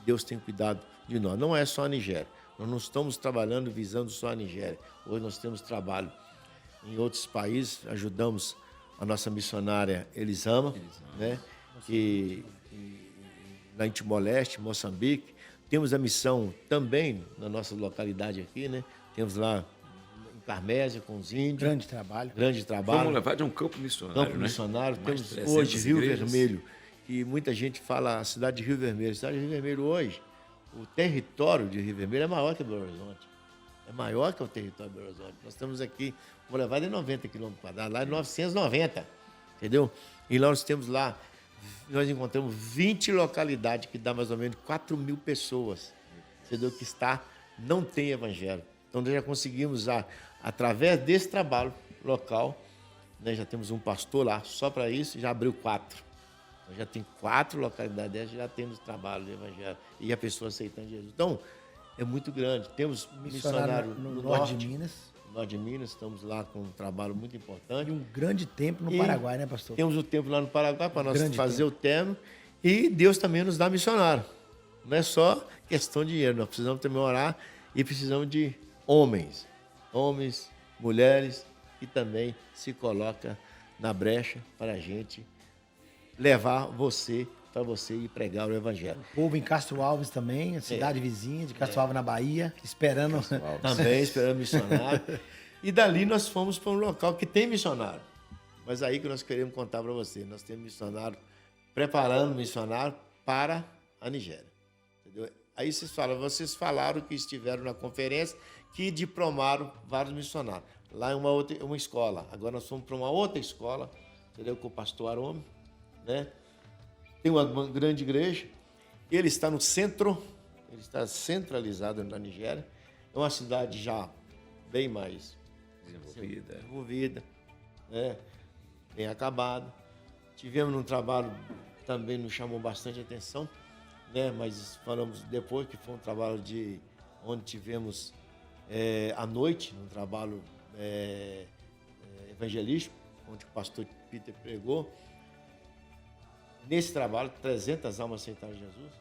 B: Deus tem cuidado de nós. Não é só a Nigéria. Nós não estamos trabalhando visando só a Nigéria. Hoje nós temos trabalho em outros países. Ajudamos a nossa missionária Elisama, né, na Timor-Leste, Moçambique. Temos a missão também na nossa localidade aqui, né? Temos lá em Carmésia com os índios.
C: Grande trabalho.
B: Grande trabalho.
A: Vamos levar de um campo missionário,
B: Campo
A: né?
B: missionário.
A: Mais
B: Temos
A: 300
B: hoje Rio
A: igrejas.
B: Vermelho, que muita gente fala a cidade de Rio Vermelho. A cidade de Rio Vermelho hoje, o território de Rio Vermelho é maior que Belo Horizonte. É maior que o território de Belo Horizonte. Nós estamos aqui, vamos levar de 90 quilômetros quadrados, lá é 990, entendeu? E nós temos lá, nós encontramos 20 localidades que dá mais ou menos 4 mil pessoas, entendeu? Que não tem evangelho. Então nós já conseguimos, através desse trabalho local, né, já temos um pastor lá só para isso, já abriu 4. Nós já tem 4 localidades dessas, já temos trabalho de evangelho e a pessoa aceitando Jesus. Então, é muito grande. Temos missionário
C: no
B: no
C: norte
B: norte
C: de Minas.
B: no norte de Minas, estamos lá com um trabalho muito importante.
C: E um grande templo no
B: E
C: Paraguai, né, pastor?
B: Temos o templo lá no Paraguai para nós
C: Grande
B: fazer o terno. E Deus também nos dá missionário. Não é só questão de dinheiro, nós precisamos também orar e precisamos de homens, mulheres, que também se coloca na brecha para a gente levar para você ir pregar o evangelho.
C: O povo em Castro Alves também, a cidade vizinha de Castro Alves, na Bahia, esperando.
B: Também esperando missionário. E dali nós fomos para um local que tem missionário. Mas aí que nós queremos contar para você. Nós temos missionário, preparando missionário para a Nigéria. Entendeu? Aí vocês falaram que estiveram na conferência, que diplomaram vários missionários. Lá em uma escola. Agora nós fomos para uma outra escola, entendeu? Com o pastor Arome, né? Tem uma grande igreja. Ele está no centro, ele está centralizado na Nigéria. É uma cidade já bem mais desenvolvida, né? Bem acabada. Tivemos um trabalho também nos chamou bastante atenção, né? Mas falamos depois que foi um trabalho onde tivemos à noite, um trabalho evangelístico, onde o pastor Peter pregou. Nesse trabalho, 300 almas aceitaram Jesus.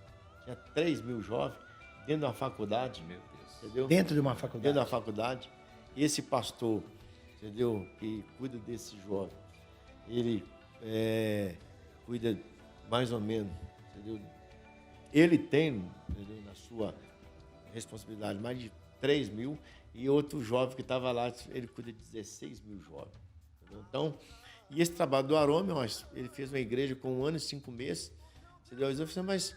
B: Tinha 3 mil jovens dentro de uma faculdade. Meu Deus. Entendeu?
C: Dentro de uma faculdade.
B: Dentro da faculdade. E esse pastor, entendeu? Que cuida desse jovem, ele cuida mais ou menos, entendeu? Ele tem, entendeu, na sua responsabilidade mais de 3 mil, e outro jovem que estava lá, ele cuida de 16 mil jovens. Entendeu? Então, e esse trabalho do Arome, ele fez uma igreja com 1 ano e 5 meses. Entendeu? Eu falei, mas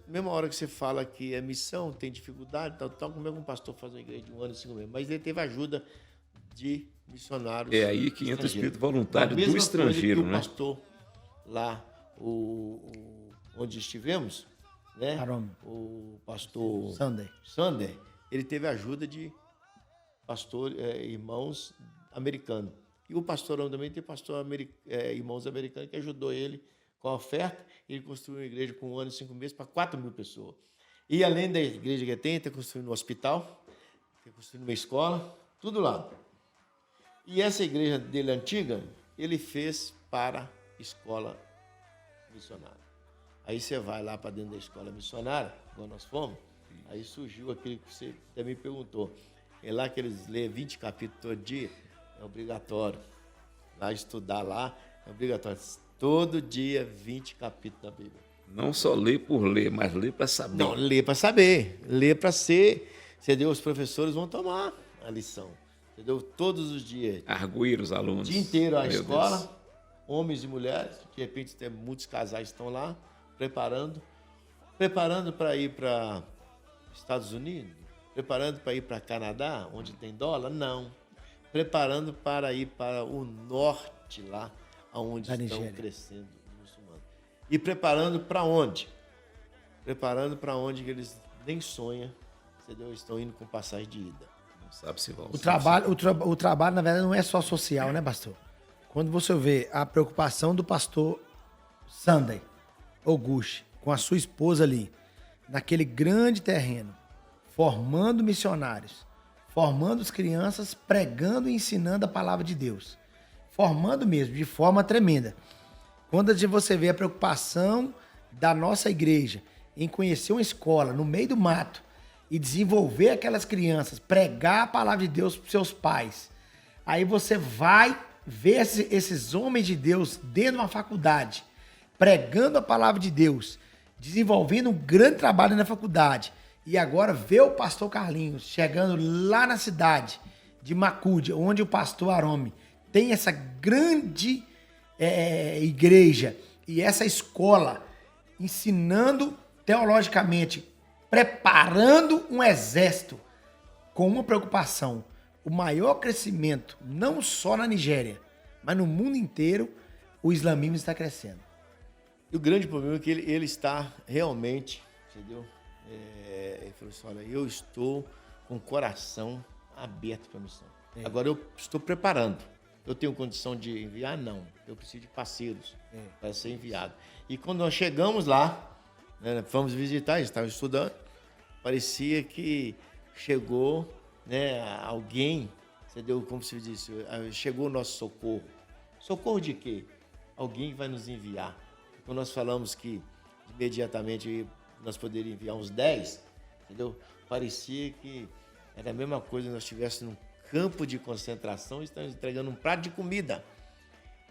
B: mesma hora que você fala que é missão, tem dificuldade, tal, como é que um pastor faz uma igreja de 1 ano e 5 meses? Mas ele teve ajuda de missionários.
A: É aí que entra o espírito voluntário do estrangeiro, né?
B: O pastor lá, onde estivemos, né?
C: Arome.
B: O pastor
C: Sander,
B: ele teve ajuda de irmãos americanos. E o pastor também tem irmãos americanos que ajudou ele com a oferta. Ele construiu uma igreja com 1 ano e 5 meses para 4 mil pessoas. E além da igreja que tem construindo um hospital, tem construindo uma escola, tudo lá. E essa igreja dele antiga, ele fez para escola missionária. Aí você vai lá para dentro da escola missionária, quando nós fomos, aí surgiu aquele que você também perguntou. É lá que eles lêem 20 capítulos todo dia. É obrigatório. Lá estudar lá é obrigatório. Todo dia, 20 capítulos da Bíblia.
A: Não só ler por ler, mas ler para saber.
B: Não, ler para saber. Ler para ser. Entendeu? Os professores vão tomar a lição. Entendeu? Todos os dias.
A: Arguir os alunos.
B: O dia inteiro a
A: Meu
B: escola,
A: Deus.
B: homens e mulheres. De repente, tem muitos casais que estão lá, preparando para ir para Estados Unidos, preparando para ir para Canadá, onde tem dólar? Não. Preparando para ir para o norte, lá onde estão crescendo os muçulmanos. E preparando para onde? Preparando para onde eles nem sonha, entendeu? Estão indo com passagem de ida.
A: Não sabe se vão.
C: O trabalho, na verdade, não é só social, né, pastor? Quando você vê a preocupação do pastor Sunday Auguste com a sua esposa ali, naquele grande terreno, formando missionários, formando as crianças, pregando e ensinando a palavra de Deus. Formando mesmo, de forma tremenda. Quando você vê a preocupação da nossa igreja em conhecer uma escola no meio do mato e desenvolver aquelas crianças, pregar a palavra de Deus para os seus pais, aí você vai ver esses homens de Deus dentro de uma faculdade, pregando a palavra de Deus, desenvolvendo um grande trabalho na faculdade. E agora vê o pastor Carlinhos chegando lá na cidade de Macude, onde o pastor Arome tem essa grande igreja e essa escola ensinando teologicamente, preparando um exército com uma preocupação: o maior crescimento, não só na Nigéria, mas no mundo inteiro, o islamismo está crescendo.
B: E o grande problema é que ele está realmente, entendeu? Ele falou assim: olha, eu estou com o coração aberto para a missão. Agora eu estou preparando. Eu tenho condição de enviar? Não. Eu preciso de parceiros para ser enviado. E quando nós chegamos lá, né, fomos visitar, a gente estava estudando, parecia que chegou, né, alguém, entendeu? Como se disse, chegou o nosso socorro. Socorro de quê? Alguém vai nos enviar. Quando nós falamos que imediatamente nós poderíamos enviar uns 10, entendeu? Parecia que era a mesma coisa, nós estivéssemos num campo de concentração e estamos entregando um prato de comida.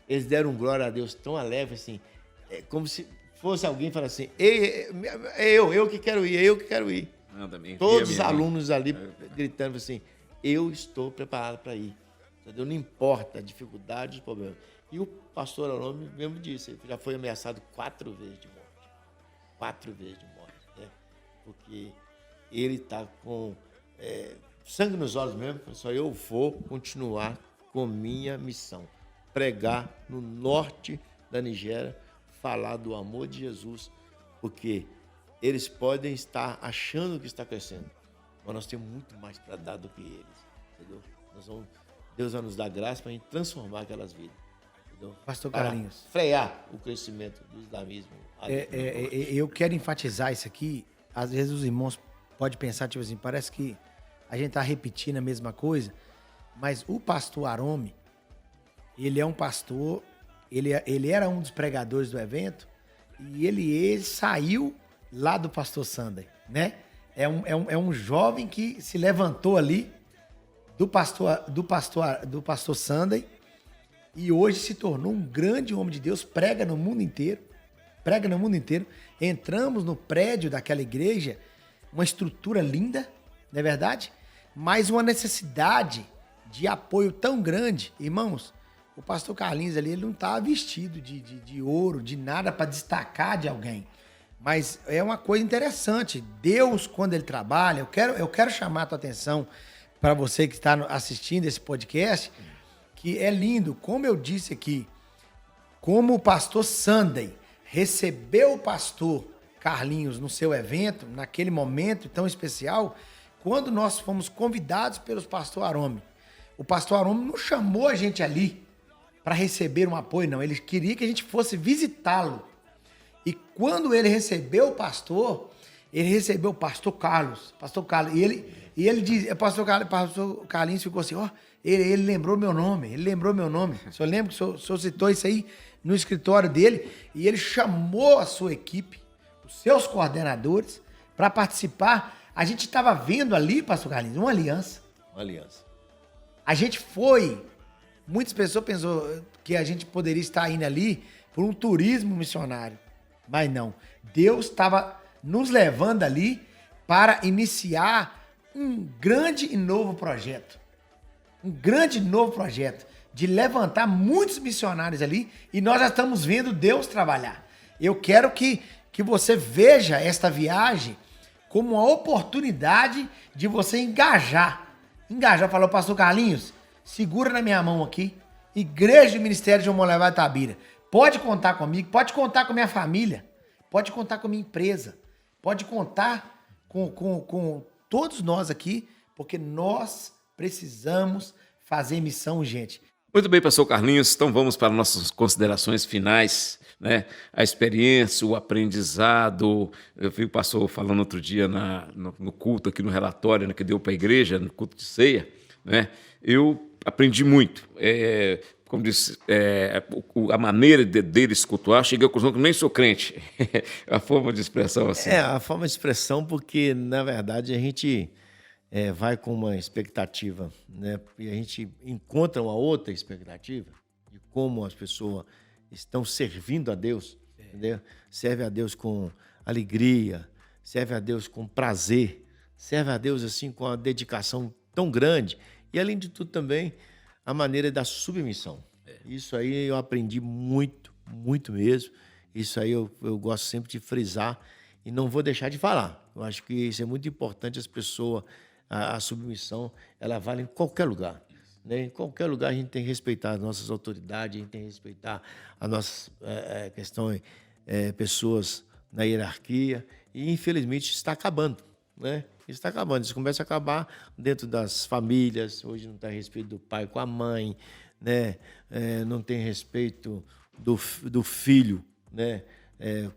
B: Eles deram glória a Deus tão alegre, assim, como se fosse alguém falando assim: eu que quero ir, eu que quero ir. Todos os alunos ali gritando assim: eu estou preparado para ir. Entendeu? Não importa a dificuldade, os problemas. E o pastor Arome mesmo disse, ele já foi ameaçado 4 vezes de morte. 4 vezes de morte, né? Porque ele está com sangue nos olhos mesmo. Só eu vou continuar com minha missão. Pregar no norte da Nigéria, falar do amor de Jesus, porque eles podem estar achando que está crescendo, mas nós temos muito mais para dar do que eles, entendeu? Deus vai nos dar graça para a gente transformar aquelas vidas, entendeu?
C: Pastor Carlinhos,
B: frear o crescimento do islamismo.
C: Eu quero enfatizar isso aqui. Às vezes os irmãos podem pensar, tipo assim, parece que a gente está repetindo a mesma coisa, mas o pastor Arome, ele é um pastor, ele era um dos pregadores do evento, e ele saiu lá do pastor Sunday, né? É um jovem que se levantou ali do pastor Sunday e hoje se tornou um grande homem de Deus, prega no mundo inteiro. Entramos no prédio daquela igreja, uma estrutura linda, não é verdade? Mas uma necessidade de apoio tão grande. Irmãos, o pastor Carlinhos ali, ele não estava vestido de ouro, de nada para destacar de alguém. Mas é uma coisa interessante. Deus, quando ele trabalha, eu quero chamar a tua atenção para você que está assistindo esse podcast, que é lindo, como eu disse aqui, como o pastor Sunday recebeu o pastor Carlinhos no seu evento, naquele momento tão especial, quando nós fomos convidados pelo pastor Arome. O pastor Arome não chamou a gente ali para receber um apoio, não. Ele queria que a gente fosse visitá-lo. E quando ele recebeu o pastor, ele recebeu o pastor Carlos. E ele diz, o pastor Carlinhos ficou assim, ó, ele lembrou meu nome, O senhor lembra que o senhor citou isso aí no escritório dele? E ele chamou a sua equipe, os seus coordenadores, para participar. A gente estava vendo ali, pastor Carlinhos, uma aliança.
B: Uma aliança.
C: A gente foi, muitas pessoas pensou que a gente poderia estar indo ali por um turismo missionário. Mas não, Deus estava nos levando ali para iniciar um grande e novo projeto. Um grande e novo projeto de levantar muitos missionários ali e nós já estamos vendo Deus trabalhar. Eu quero que você veja esta viagem como uma oportunidade de você engajar. Falou, pastor Carlinhos, segura na minha mão aqui, Igreja do Ministério de João Molevade Itabira. Pode contar comigo, pode contar com a minha família, pode contar com a minha empresa, pode contar com todos nós aqui, porque nós precisamos fazer missão, gente.
A: Muito bem, pastor Carlinhos, então vamos para nossas considerações finais, né? A experiência, o aprendizado. Eu vi o pastor falando outro dia no culto, aqui no relatório, né, que deu para a igreja, no culto de ceia, né? Eu aprendi muito. Como disse, a maneira deles cultuar, cheguei à conclusão que nem sou crente. A forma de expressão assim.
B: A forma de expressão, porque, na verdade, a gente vai com uma expectativa, né? E a gente encontra uma outra expectativa de como as pessoas estão servindo a Deus, entendeu? Serve a Deus com alegria, serve a Deus com prazer, serve a Deus assim com uma dedicação tão grande. E, além de tudo, também a maneira da submissão. Isso aí eu aprendi muito, muito mesmo. Isso aí eu gosto sempre de frisar e não vou deixar de falar. Eu acho que isso é muito importante, as pessoas, a submissão, ela vale em qualquer lugar. Né? Em qualquer lugar a gente tem que respeitar as nossas autoridades, a gente tem que respeitar as nossas questões, pessoas na hierarquia. E, infelizmente, está acabando, né? Está acabando, isso começa a acabar dentro das famílias. Hoje não tem respeito do pai com a mãe, né? Não tem respeito do filho, né?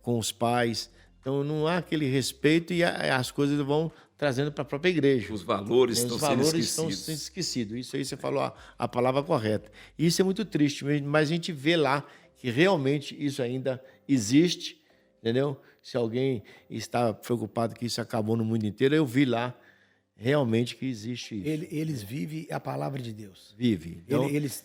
B: Com os pais. Então não há aquele respeito e as coisas vão trazendo para a própria igreja.
A: Os valores
B: Os
A: estão
B: valores
A: sendo
B: estão
A: esquecidos.
B: sendo esquecidos. Isso aí você falou a palavra correta. E isso é muito triste, mas a gente vê lá que realmente isso ainda existe, entendeu? Se alguém está preocupado que isso acabou no mundo inteiro, eu vi lá realmente que existe isso.
C: Eles vivem a palavra de Deus.
B: Vive. Então,
C: Eles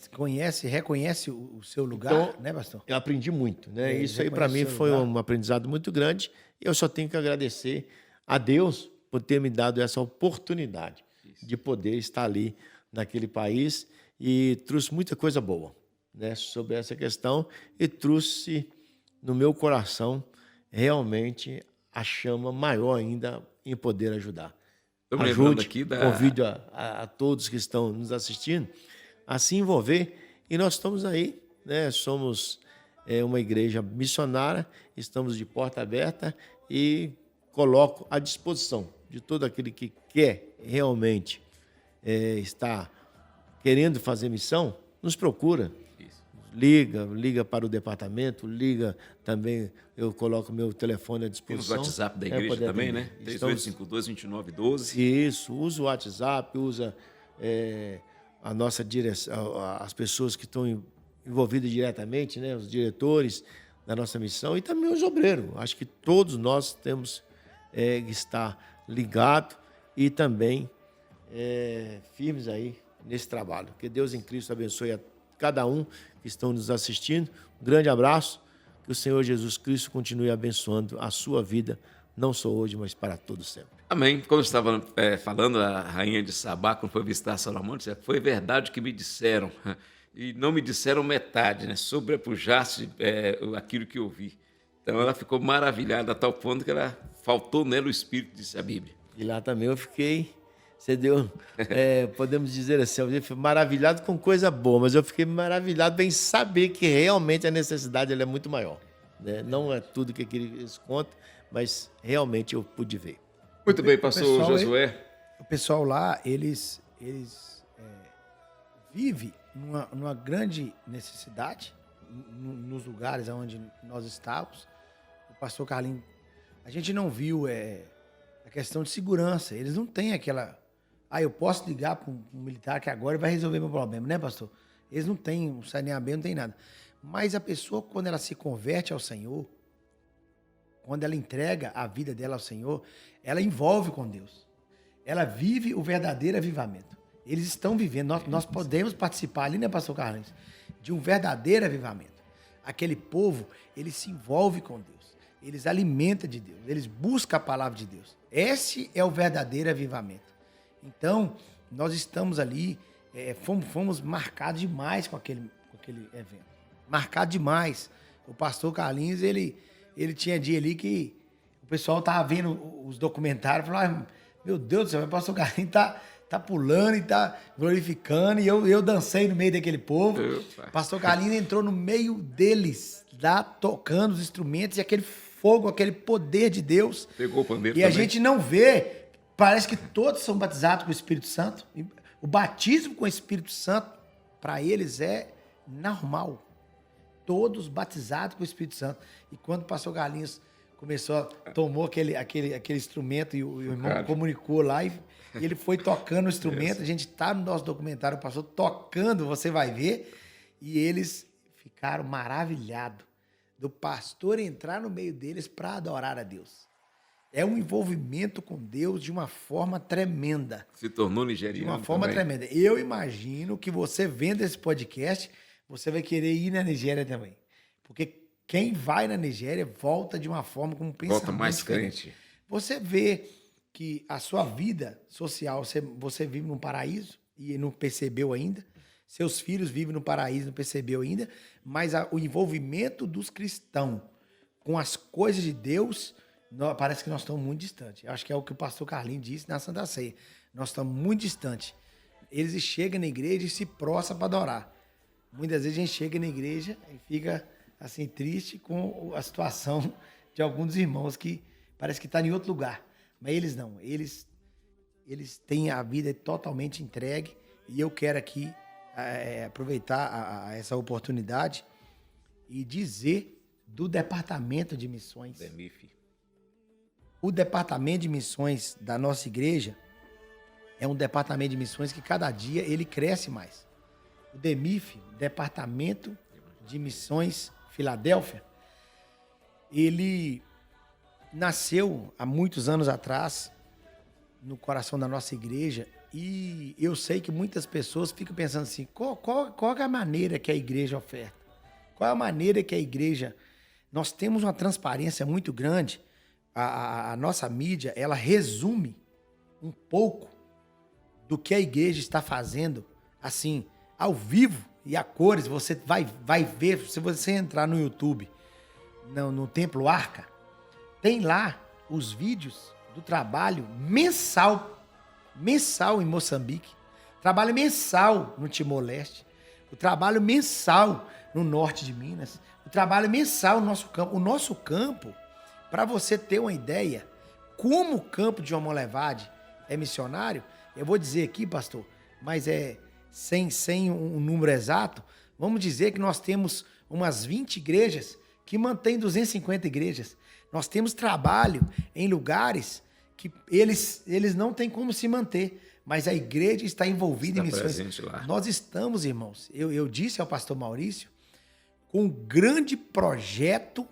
C: reconhecem o seu lugar,
B: Então,
C: né, pastor?
B: eu aprendi muito, né?
C: Eles
B: Isso aí para mim
C: reconhecem o
B: foi
C: lugar.
B: um aprendizado muito grande. Eu só tenho que agradecer a Deus por ter me dado essa oportunidade de poder estar ali naquele país e trouxe muita coisa boa, né, sobre essa questão e trouxe no meu coração realmente a chama maior ainda em poder ajudar.
A: Tô me lembrando
B: Ajude,
A: aqui
B: convido a todos que estão nos assistindo a se envolver. E nós estamos aí, né? Somos uma igreja missionária, estamos de porta aberta e coloco à disposição de todo aquele que quer realmente estar querendo fazer missão, nos procura. Liga para o departamento, liga também, eu coloco meu telefone à
A: Tem
B: disposição.
A: os WhatsApp da igreja
B: poder
A: também,
B: atender.
A: né?
B: Estamos-
A: 3852-2912.
B: Isso, usa o WhatsApp, usa a nossa direção, as pessoas que estão envolvidas diretamente, né, os diretores da nossa missão e também os obreiros. Acho que todos nós temos que estar ligados e também firmes aí nesse trabalho. Que Deus em Cristo abençoe a cada um que estão nos assistindo. Um grande abraço. Que o Senhor Jesus Cristo continue abençoando a sua vida, não só hoje, mas para todos sempre.
A: Amém. Como eu estava falando, a rainha de Sabá, quando foi visitar Salomão, disse, foi verdade que me disseram, e não me disseram metade, né? Sobrepujaste aquilo que eu vi. Então ela ficou maravilhada a tal ponto que faltou nela o Espírito, disse a Bíblia.
B: E lá também eu fiquei, você deu, podemos dizer assim, eu fui maravilhado com coisa boa, mas eu fiquei maravilhado em saber que realmente a necessidade ela é muito maior. Né? Não é tudo que eles contam, mas realmente eu pude ver.
A: Muito bem, pastor
C: pessoal,
A: Josué.
C: O pessoal lá, eles vivem numa grande necessidade nos lugares onde nós estávamos. O pastor Carlinhos, a gente não viu a questão de segurança. Eles não têm aquela... eu posso ligar para um militar que agora vai resolver meu problema, né, pastor? Eles não têm um saneamento, não tem nada. Mas a pessoa, quando ela se converte ao Senhor, quando ela entrega a vida dela ao Senhor, ela envolve com Deus. Ela vive o verdadeiro avivamento. Eles estão vivendo, nós podemos participar ali, né, pastor Carlos, de um verdadeiro avivamento. Aquele povo, ele se envolve com Deus. Eles alimentam de Deus. Eles buscam a palavra de Deus. Esse é o verdadeiro avivamento. Então, nós estamos ali, fomos marcados demais com aquele evento. Marcado demais. O pastor Carlinhos, ele tinha dia ali que o pessoal tava vendo os documentários e falava, meu Deus do céu, o pastor Carlinhos tá pulando e tá glorificando, e eu dancei no meio daquele povo. O pastor Carlinhos entrou no meio deles, lá tocando os instrumentos, e aquele fogo, aquele poder de Deus.
A: Pegou o pandeiro
C: e
A: também.
C: A gente não vê, parece que todos são batizados com o Espírito Santo. O batismo com o Espírito Santo, para eles, é normal. Todos batizados com o Espírito Santo. E quando o pastor Carlinhos tomou aquele instrumento e o irmão comunicou lá e ele foi tocando o instrumento. A gente tá no nosso documentário, o pastor tocando, você vai ver. E eles ficaram maravilhados do pastor entrar no meio deles para adorar a Deus. É um envolvimento com Deus de uma forma tremenda.
A: Se tornou nigeriano.
C: De uma forma tremenda. Eu imagino que você vendo esse podcast, você vai querer ir na Nigéria também. Porque quem vai na Nigéria volta de uma forma com um pensamento
A: volta mais
C: diferente.
A: crente.
C: Você vê que a sua vida social, você vive num paraíso e não percebeu ainda. Seus filhos vivem no paraíso e não percebeu ainda. Mas o envolvimento dos cristãos com as coisas de Deus, parece que nós estamos muito distantes. Eu acho que é o que o pastor Carlinhos disse na Santa Ceia. Nós estamos muito distantes. Eles chegam na igreja e se prostram para adorar. Muitas vezes a gente chega na igreja e fica assim triste com a situação de alguns dos irmãos que parece que está em outro lugar. Mas eles não. Eles têm a vida totalmente entregue. E eu quero aqui aproveitar essa oportunidade e dizer do Departamento de Missões.
A: DEMIF.
C: O Departamento de Missões da nossa igreja é um departamento de missões que cada dia ele cresce mais. O DEMIF, Departamento de Missões Filadélfia, ele nasceu há muitos anos atrás no coração da nossa igreja e eu sei que muitas pessoas ficam pensando assim, qual é a maneira que a igreja oferta? Qual é a maneira que a igreja... Nós temos uma transparência muito grande. A nossa mídia, ela resume um pouco do que a igreja está fazendo, assim, ao vivo e a cores. Você vai ver, se você entrar no YouTube, no Templo Arca, tem lá os vídeos do trabalho mensal em Moçambique, trabalho mensal no Timor-Leste, o trabalho mensal no norte de Minas, o trabalho mensal no nosso campo. O nosso campo, para você ter uma ideia, como o campo de Omolevade é missionário, eu vou dizer aqui, pastor, mas sem um número exato, vamos dizer que nós temos umas 20 igrejas que mantêm 250 igrejas. Nós temos trabalho em lugares que eles não têm como se manter, mas a igreja está envolvida em missões. Lá. Nós estamos, irmãos, eu disse ao pastor Maurício, com um grande projeto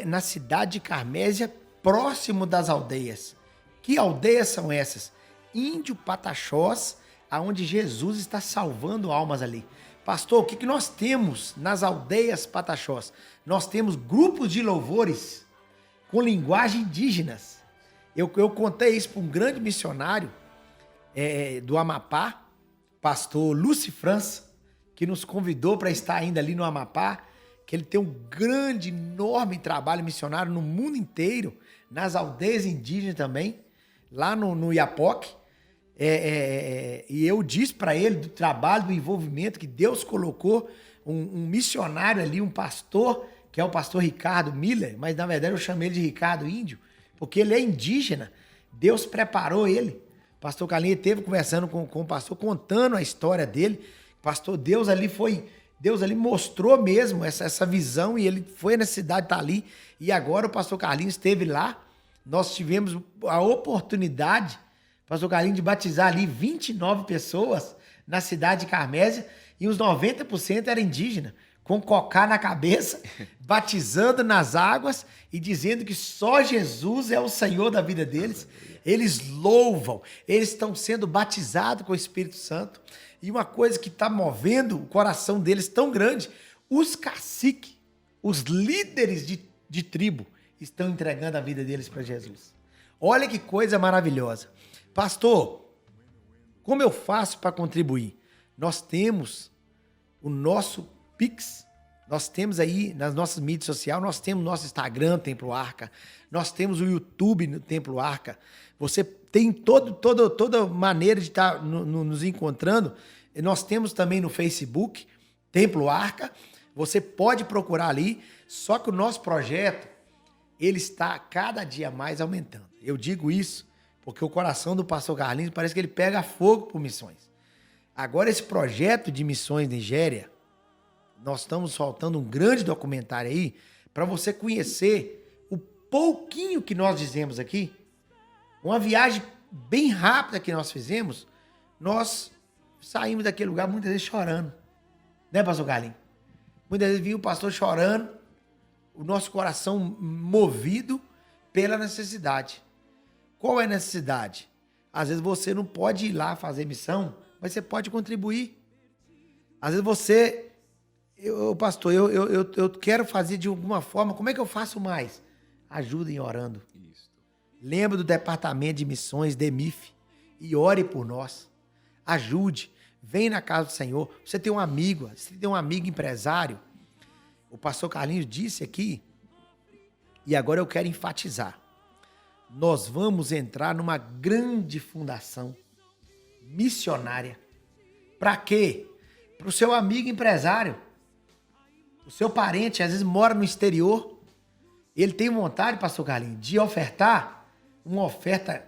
C: na cidade de Carmésia, próximo das aldeias. Que aldeias são essas? Índio Pataxós, aonde Jesus está salvando almas ali. Pastor, o que nós temos nas aldeias Pataxós? Nós temos grupos de louvores com linguagem indígenas. Eu contei isso para um grande missionário do Amapá, pastor Lúcio França, que nos convidou para estar ainda ali no Amapá, que ele tem um grande, enorme trabalho missionário no mundo inteiro, nas aldeias indígenas também, lá no Iapoque. E eu disse para ele do trabalho, do envolvimento que Deus colocou, um missionário ali, um pastor, que é o pastor Ricardo Miller, mas na verdade eu chamei ele de Ricardo Índio, porque ele é indígena. Deus preparou ele. O pastor Carlinhos esteve conversando com o pastor, contando a história dele. Pastor, Deus ali mostrou mesmo essa visão e ele foi na cidade, tá ali. E agora o pastor Carlinhos esteve lá. Nós tivemos a oportunidade, pastor Carlinhos, de batizar ali 29 pessoas na cidade de Carmésia e os 90% eram indígenas, com cocá na cabeça, batizando nas águas e dizendo que só Jesus é o Senhor da vida deles. Eles louvam, eles estão sendo batizados com o Espírito Santo. E uma coisa que está movendo o coração deles tão grande, os caciques, os líderes de tribo, estão entregando a vida deles para Jesus. Olha que coisa maravilhosa. Pastor, como eu faço para contribuir? Nós temos o nosso Pix, nós temos aí nas nossas mídias sociais, nós temos nosso Instagram, Templo Arca, nós temos o YouTube no Templo Arca. Você tem toda maneira de estar nos encontrando. Nós temos também no Facebook, Templo Arca. Você pode procurar ali, só que o nosso projeto ele está cada dia mais aumentando. Eu digo isso porque o coração do pastor Carlinhos parece que ele pega fogo por missões. Agora, esse projeto de missões Nigéria, nós estamos soltando um grande documentário aí para você conhecer o pouquinho que nós dizemos aqui. Uma viagem bem rápida que nós fizemos, nós saímos daquele lugar muitas vezes chorando. Né, pastor Carlinhos? Muitas vezes vinha o pastor chorando, o nosso coração movido pela necessidade. Qual é a necessidade? Às vezes você não pode ir lá fazer missão, mas você pode contribuir. Às vezes você... pastor, eu quero fazer de alguma forma. Como é que eu faço mais? Ajudem orando.
A: Isso.
C: Lembra do departamento de missões, DEMIF, e ore por nós. Ajude. Vem na casa do Senhor. Você tem um amigo empresário. O pastor Carlinhos disse aqui, e agora eu quero enfatizar. Nós vamos entrar numa grande fundação missionária. Para quê? Para o seu amigo empresário. O seu parente, às vezes, mora no exterior. Ele tem vontade, pastor Carlinhos, de ofertar uma oferta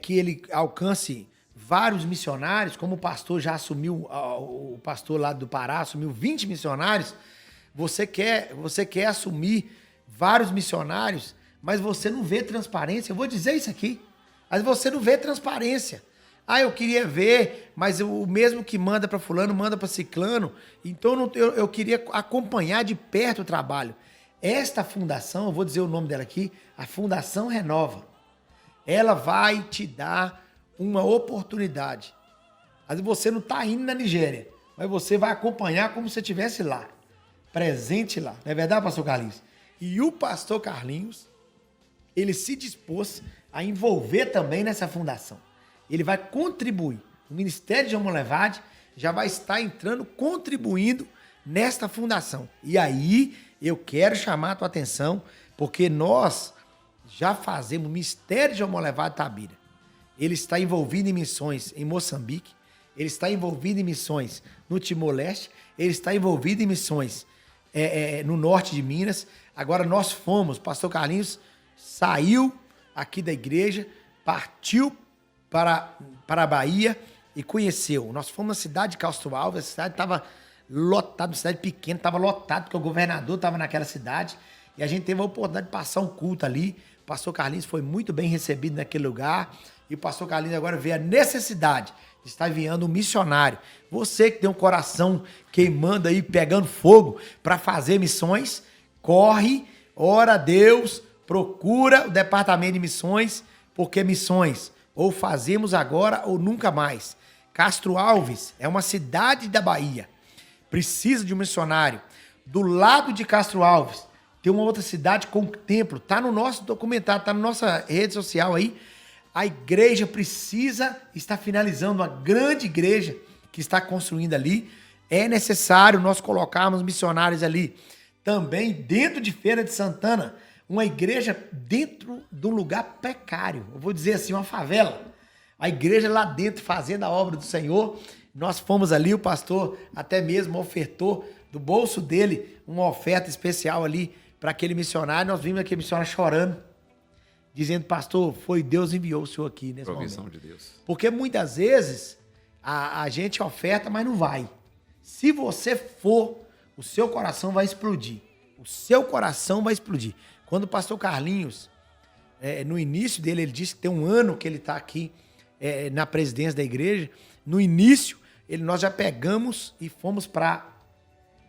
C: que ele alcance vários missionários, como o pastor já assumiu, o pastor lá do Pará assumiu 20 missionários. Você quer assumir vários missionários, mas você não vê transparência. Eu vou dizer isso aqui. Mas você não vê transparência. Ah, eu queria ver, mas o mesmo que manda para fulano, manda para ciclano. Então eu queria acompanhar de perto o trabalho. Esta fundação, eu vou dizer o nome dela aqui, a Fundação Renova. Ela vai te dar uma oportunidade. Às vezes você não está indo na Nigéria, mas você vai acompanhar como se estivesse lá, presente lá. Não é verdade, pastor Carlinhos? E o pastor Carlinhos, ele se dispôs a envolver também nessa fundação. Ele vai contribuir. O Ministério de João Molevade já vai estar entrando, contribuindo nesta fundação. E aí eu quero chamar a tua atenção, porque nós já fazemos o Ministério de João Molevade Tabira. Ele está envolvido em missões em Moçambique, ele está envolvido em missões no Timor-Leste, ele está envolvido em missões no norte de Minas. Agora nós fomos, pastor Carlinhos saiu aqui da igreja, partiu para a Bahia e conheceu. Nós fomos na cidade de Castro Alves, a cidade estava lotada, uma cidade pequena, estava lotada, porque o governador estava naquela cidade, e a gente teve a oportunidade de passar um culto ali. O pastor Carlinhos foi muito bem recebido naquele lugar, e o pastor Carlinhos agora vê a necessidade de estar enviando um missionário. Você que tem um coração queimando aí, pegando fogo para fazer missões, corre, ora a Deus, procura o departamento de missões, porque missões ou fazemos agora ou nunca mais. Castro Alves é uma cidade da Bahia. Precisa de um missionário. Do lado de Castro Alves tem uma outra cidade com templo. Está no nosso documentário, está na nossa rede social aí. A igreja está finalizando uma grande igreja que está construindo ali. É necessário nós colocarmos missionários ali. Também dentro de Feira de Santana, uma igreja dentro de um lugar precário. Eu vou dizer assim, uma favela. A igreja lá dentro fazendo a obra do Senhor. Nós fomos ali, o pastor até mesmo ofertou do bolso dele uma oferta especial ali para aquele missionário. Nós vimos aquele missionário chorando, dizendo, pastor, foi Deus que enviou o senhor aqui nesse
A: Provisão
C: momento.
A: de Deus.
C: Porque muitas vezes a gente oferta, mas não vai. Se você for, o seu coração vai explodir. O seu coração vai explodir. Quando o pastor Carlinhos, no início dele, ele disse que tem um ano que ele está aqui na presidência da igreja. No início, nós já pegamos e fomos para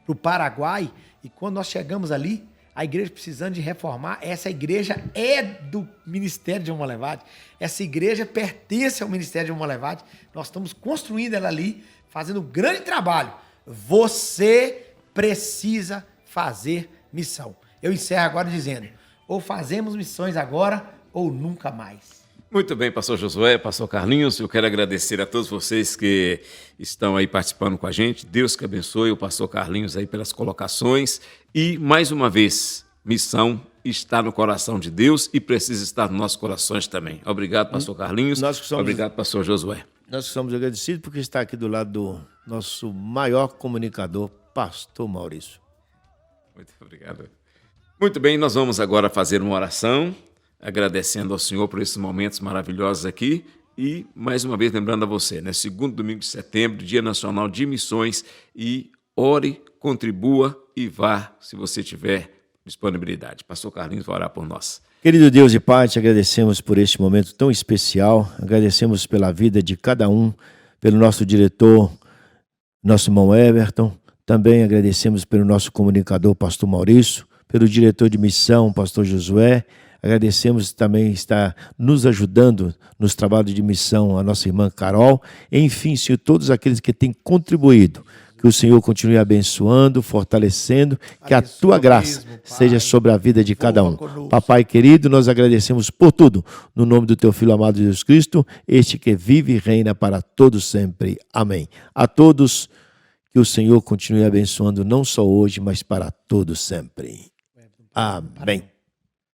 C: o Paraguai. E quando nós chegamos ali, a igreja precisando de reformar, essa igreja é do Ministério de João Molevade. Essa igreja pertence ao Ministério de João Molevade. Nós estamos construindo ela ali, fazendo um grande trabalho. Você precisa fazer missão. Eu encerro agora dizendo, ou fazemos missões agora, ou nunca mais.
A: Muito bem, pastor Josué, pastor Carlinhos, eu quero agradecer a todos vocês que estão aí participando com a gente. Deus que abençoe o pastor Carlinhos aí pelas colocações. E, mais uma vez, missão está no coração de Deus e precisa estar nos nossos corações também. Obrigado, pastor Carlinhos. Obrigado, pastor Josué.
B: Nós somos agradecidos porque está aqui do lado do nosso maior comunicador, pastor Maurício.
A: Muito obrigado. Muito bem, nós vamos agora fazer uma oração, agradecendo ao Senhor por esses momentos maravilhosos aqui e, mais uma vez, lembrando a você, né? Segundo domingo de setembro, Dia Nacional de Missões, e ore, contribua e vá, se você tiver disponibilidade. Pastor Carlinhos vai orar por nós.
B: Querido Deus e Pai, te agradecemos por este momento tão especial, agradecemos pela vida de cada um, pelo nosso diretor, nosso irmão Everton, também agradecemos pelo nosso comunicador, pastor Maurício, pelo diretor de missão, pastor Josué, agradecemos também estar nos ajudando nos trabalhos de missão a nossa irmã Carol, enfim, Senhor, todos aqueles que têm contribuído, que o Senhor continue abençoando, fortalecendo, que a tua graça seja sobre a vida de cada um. Papai querido, nós agradecemos por tudo, no nome do teu Filho amado Jesus Cristo, este que vive e reina para todos sempre. Amém. A todos, que o Senhor continue abençoando não só hoje, mas para todos sempre. Amém.